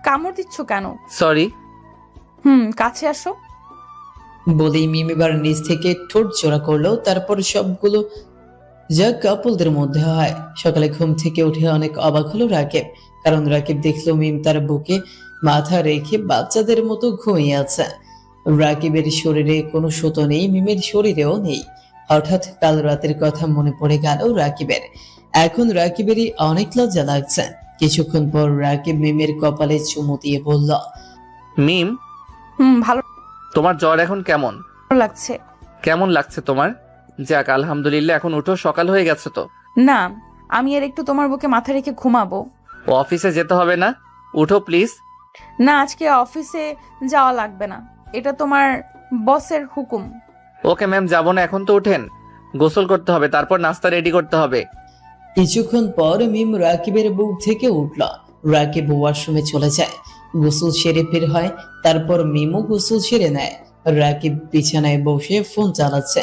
কামড় দিচ্ছ কেন? সরি। কাছে আসো। বলেই মিম এবার নিচ থেকে ঠোঁট জোড়া করলো। তারপর সবগুলো যা কাপলদের মধ্যে হয়। সকালে ঘুম থেকে উঠে অনেক অবাক হলো রাকিব, কারণ রাকিব দেখলো মিম তার বুকে মাথা রেখে বাচ্চাদের মতো ঘুমিয়ে আছে। রাকিবের শরীরে কোনো সুতো নেই, মিমের শরীরেও নেই। হঠাৎ কাল রাতের কথা মনে পড়ে গেল রাকিবের। এখন রাকিবেরই অনেক লজ্জা লাগছে। কিছুক্ষণ পর রাকিব মিমের কপালে চুমু দিয়ে বলল, মিম, ভালো তোমার জ্বর এখন কেমন লাগছে। কেমন লাগছে তোমার? যাক, আলহামদুলিল্লাহ, এখন উঠো, সকাল হয়ে গেছে তো। না, আমি আর একটু তোমার বুকে মাথা রেখে ঘুমাবো। ও অফিসে যেতে হবে না? উঠো প্লিজ। না, আজকে অফিসে যাওয়া লাগবে না, এটা তোমার বসের হুকুম। ওকে ম্যাম, যাবো না, এখন তো উঠেন। গোসল করতে হবে, তারপর নাস্তা রেডি করতে হবে। কিছুক্ষণ পর মিম রাকিবের বুক থেকে উঠল। রাকিব ওয়াশরুমে চলে যায়, গোসল সেরে বের হয়। তারপর মিমও গোসল সেরে নেয়। রাকিব বিছানায় বসে ফোন চালাচ্ছে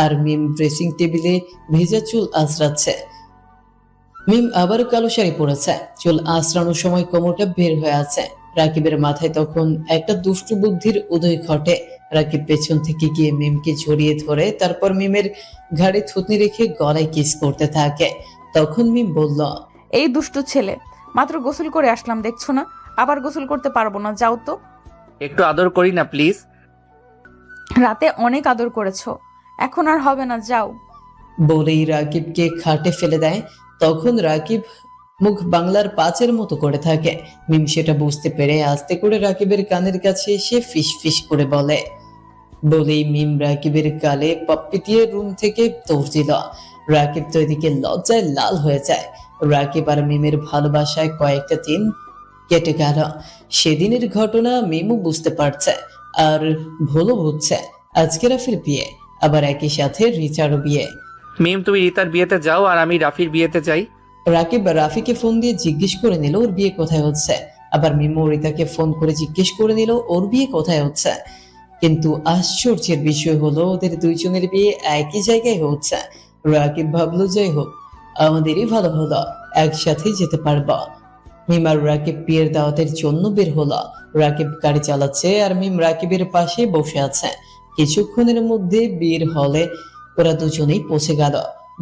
আর মিম ড্রেসিং টেবিলে ভেজা চুল আঁচড়াচ্ছে। মিম আবার কালো শাড়ি পরেছে, চুল আঁচড়ানোর সময় কোমরটা বের হয়ে আছে। রাকিবের মাথায় তখন একটা দুষ্টু বুদ্ধির উদয় ঘটে। রাকিব পেছন থেকে গিয়ে মিমকে জড়িয়ে ধরে, তারপর মিমের ঘাড়ে থুতনি রেখে গলায় কিস করতে থাকে। তখন মিম বলল, এই দুষ্টু ছেলে, মাত্র গোসল করে আসলাম দেখছো না, আবার গোসল করতে পারবো না, যাও তো। একটু আদর করি না প্লিজ? রাতে অনেক আদর করেছো, এখন আর হবে না, যাও। বলেই রাকিবকে খাটে ফেলে দেয়। তখন রাকিব মুখ বাংলার পাঁচের মতো করে থাকে। মিম সেটা বুঝতে পেরে আস্তে করে রাকিবের কানের কাছে এসে ফিস ফিস করে বলেই মিম রাকিবের গালে পপ্পি দিয়ে রুম থেকে দৌড় দিল। রাকিব তো এদিকে লজ্জায় লাল হয়ে যায়। রাকিব আর মিমের ভালোবাসায় কয়েকটা দিন কেটে গেল। সেদিনের ঘটনা মিমও বুঝতে পারছে আর ভুলও বুঝছে। আজকে রাফির বিয়ে, আবার একই সাথে রিচারও বিয়ে। মিম, তুমি রিতার বিয়েতে যাও আর আমি রাফির বিয়েতে যাই। রাকিব রাফিকে ফোন দিয়ে জিজ্ঞেস করে নিল ওর বিয়ে কোথায় হচ্ছে। আবার মিমো রিতাকে ফোন করে জিজ্ঞেস করে নিল ওর বিয়ে কোথায় হচ্ছে। কিন্তু আশ্চর্যের বিষয় হলো ওদের দুইজনের বিয়ে একই জায়গায় হচ্ছে। রাকিব ভাবলো যাই হোক, আমাদেরই ভালো হলো, একসাথেই যেতে পারবো। মিম আর রাকিব বিয়ের দাওয়াতের জন্য বের হলো। রাকিব গাড়ি চালাচ্ছে আর মিম রাকিবের পাশে বসে আছে। কিছুক্ষণের মধ্যে বিয়ের হলে ওরা দুজনেই পৌঁছে গেল।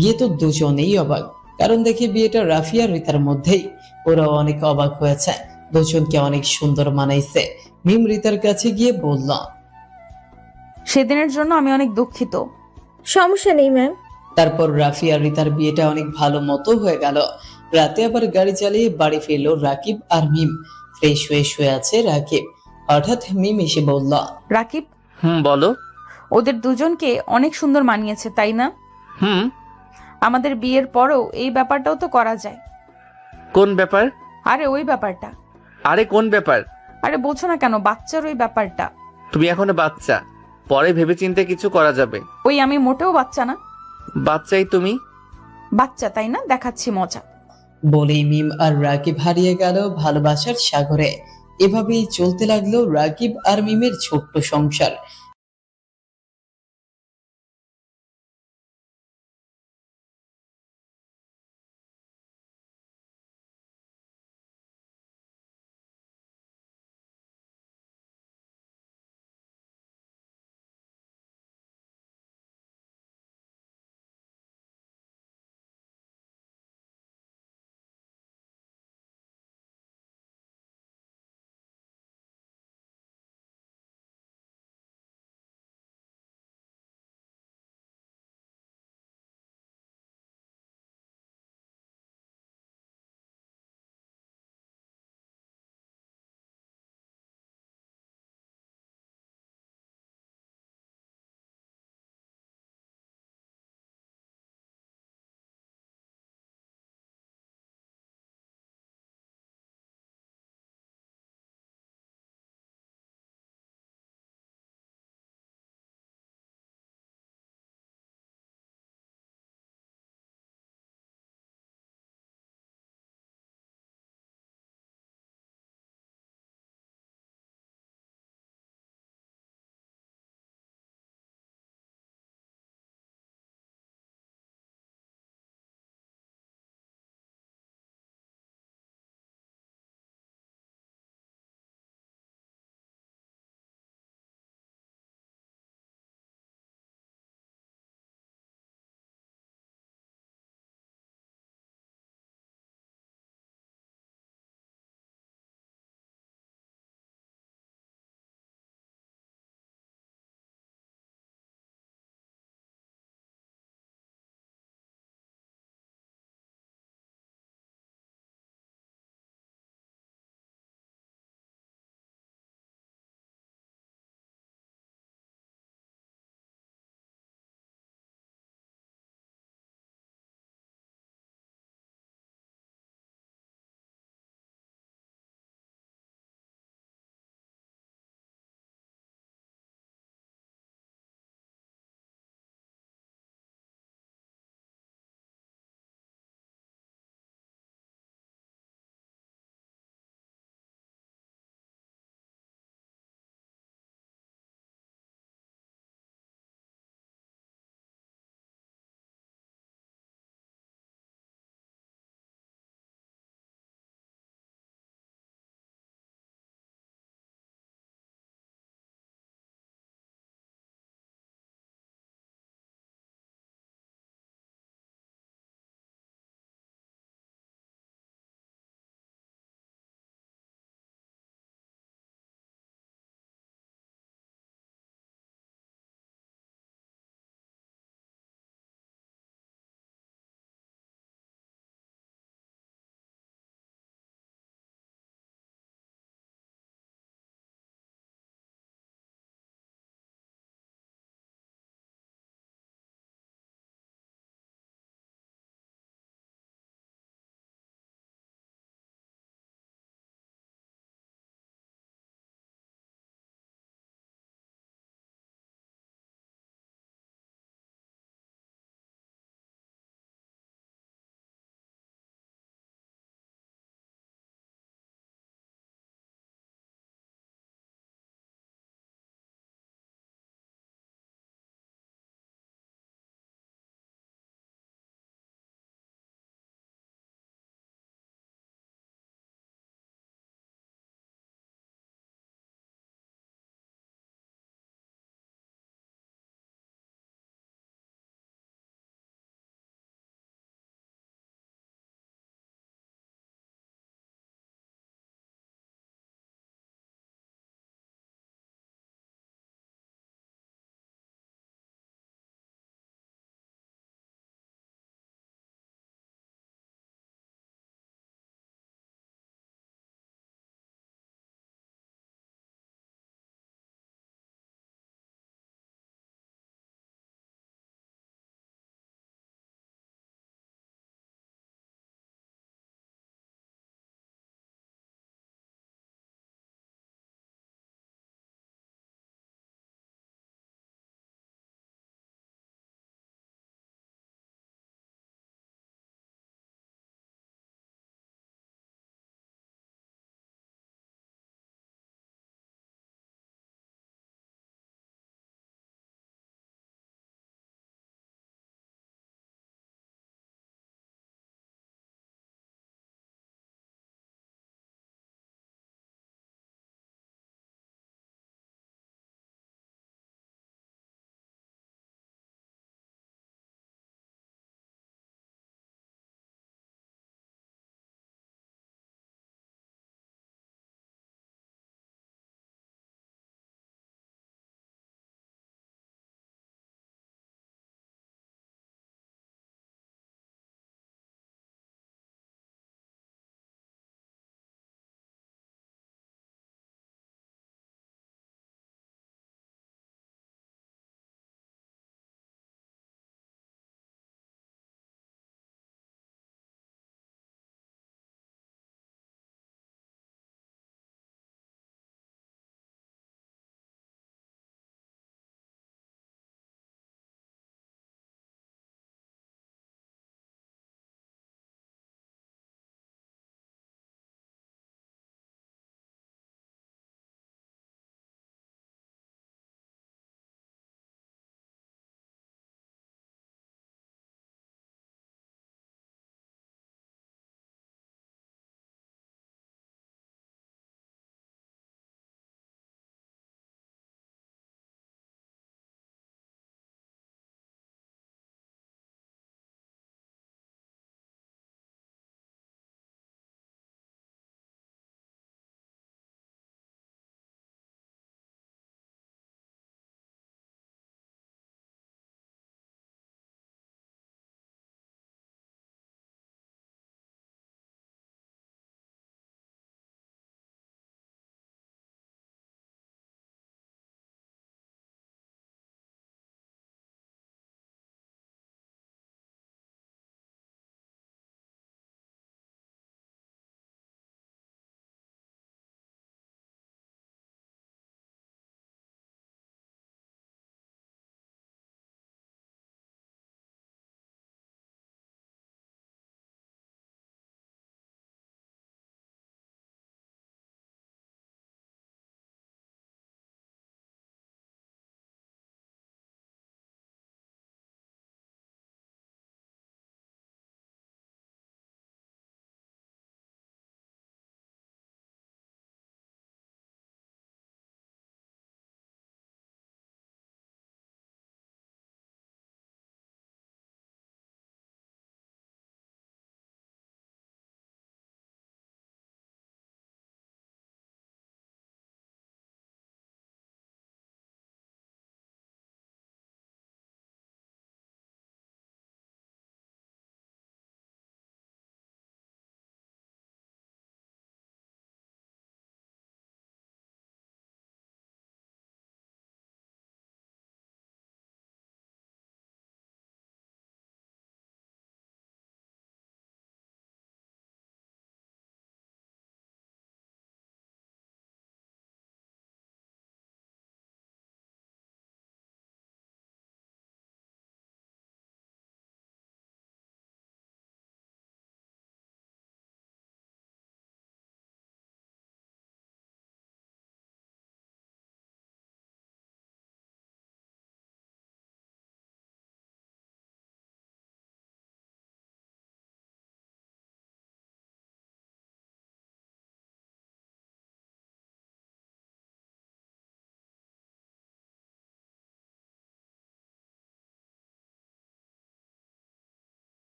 গিয়ে তো দুজনেই অবাক, কারণ দেখে বিয়েটা রাফি আর রিতার মধ্যেই। ওরা অনেক অবাক হয়েছে, দুজনকে অনেক সুন্দর মানাইছে। মিম রিতার কাছে গিয়ে বলল, সেদিনের জন্য আমি অনেক দুঃখিত। সমস্যা নেই ম্যাম। তারপর রাফি আর রিতার বিয়েটা অনেক ভালো মতো হয়ে গেল। রাতে আবার গাড়ি চালিয়ে বাড়ি ফিরলো রাকিব আর মিম। ফ্রেশ হয়ে শুয়ে আছে রাকিব। হঠাৎ মিম এসে বলল, রাকিব, বলো। ওদের দুজনকে অনেক সুন্দর মানিয়েছে, তাই না? হুম। আমাদের বিয়ের পরেও এই ব্যাপারটাও তো করা যায়। কোন ব্যাপার? আরে ওই ব্যাপারটা। আরে কোন ব্যাপার? আরে বোঝো না কেন, বাচ্চার ওই ব্যাপারটা। তুমি এখনো বাচ্চা, পরে ভেবেচিন্তে কিছু করা যাবে। ওই আমি মোটেও বাচ্চা না। বাচ্চাই তুমি। বাচ্চা তাই না, দেখাচ্ছি মজা। বলেই মিম আর রাকিব হারিয়ে গেল ভালোবাসার সাগরে। এভাবেই চলতে লাগলো রাকিব আর মিমের ছোট্ট সংসার।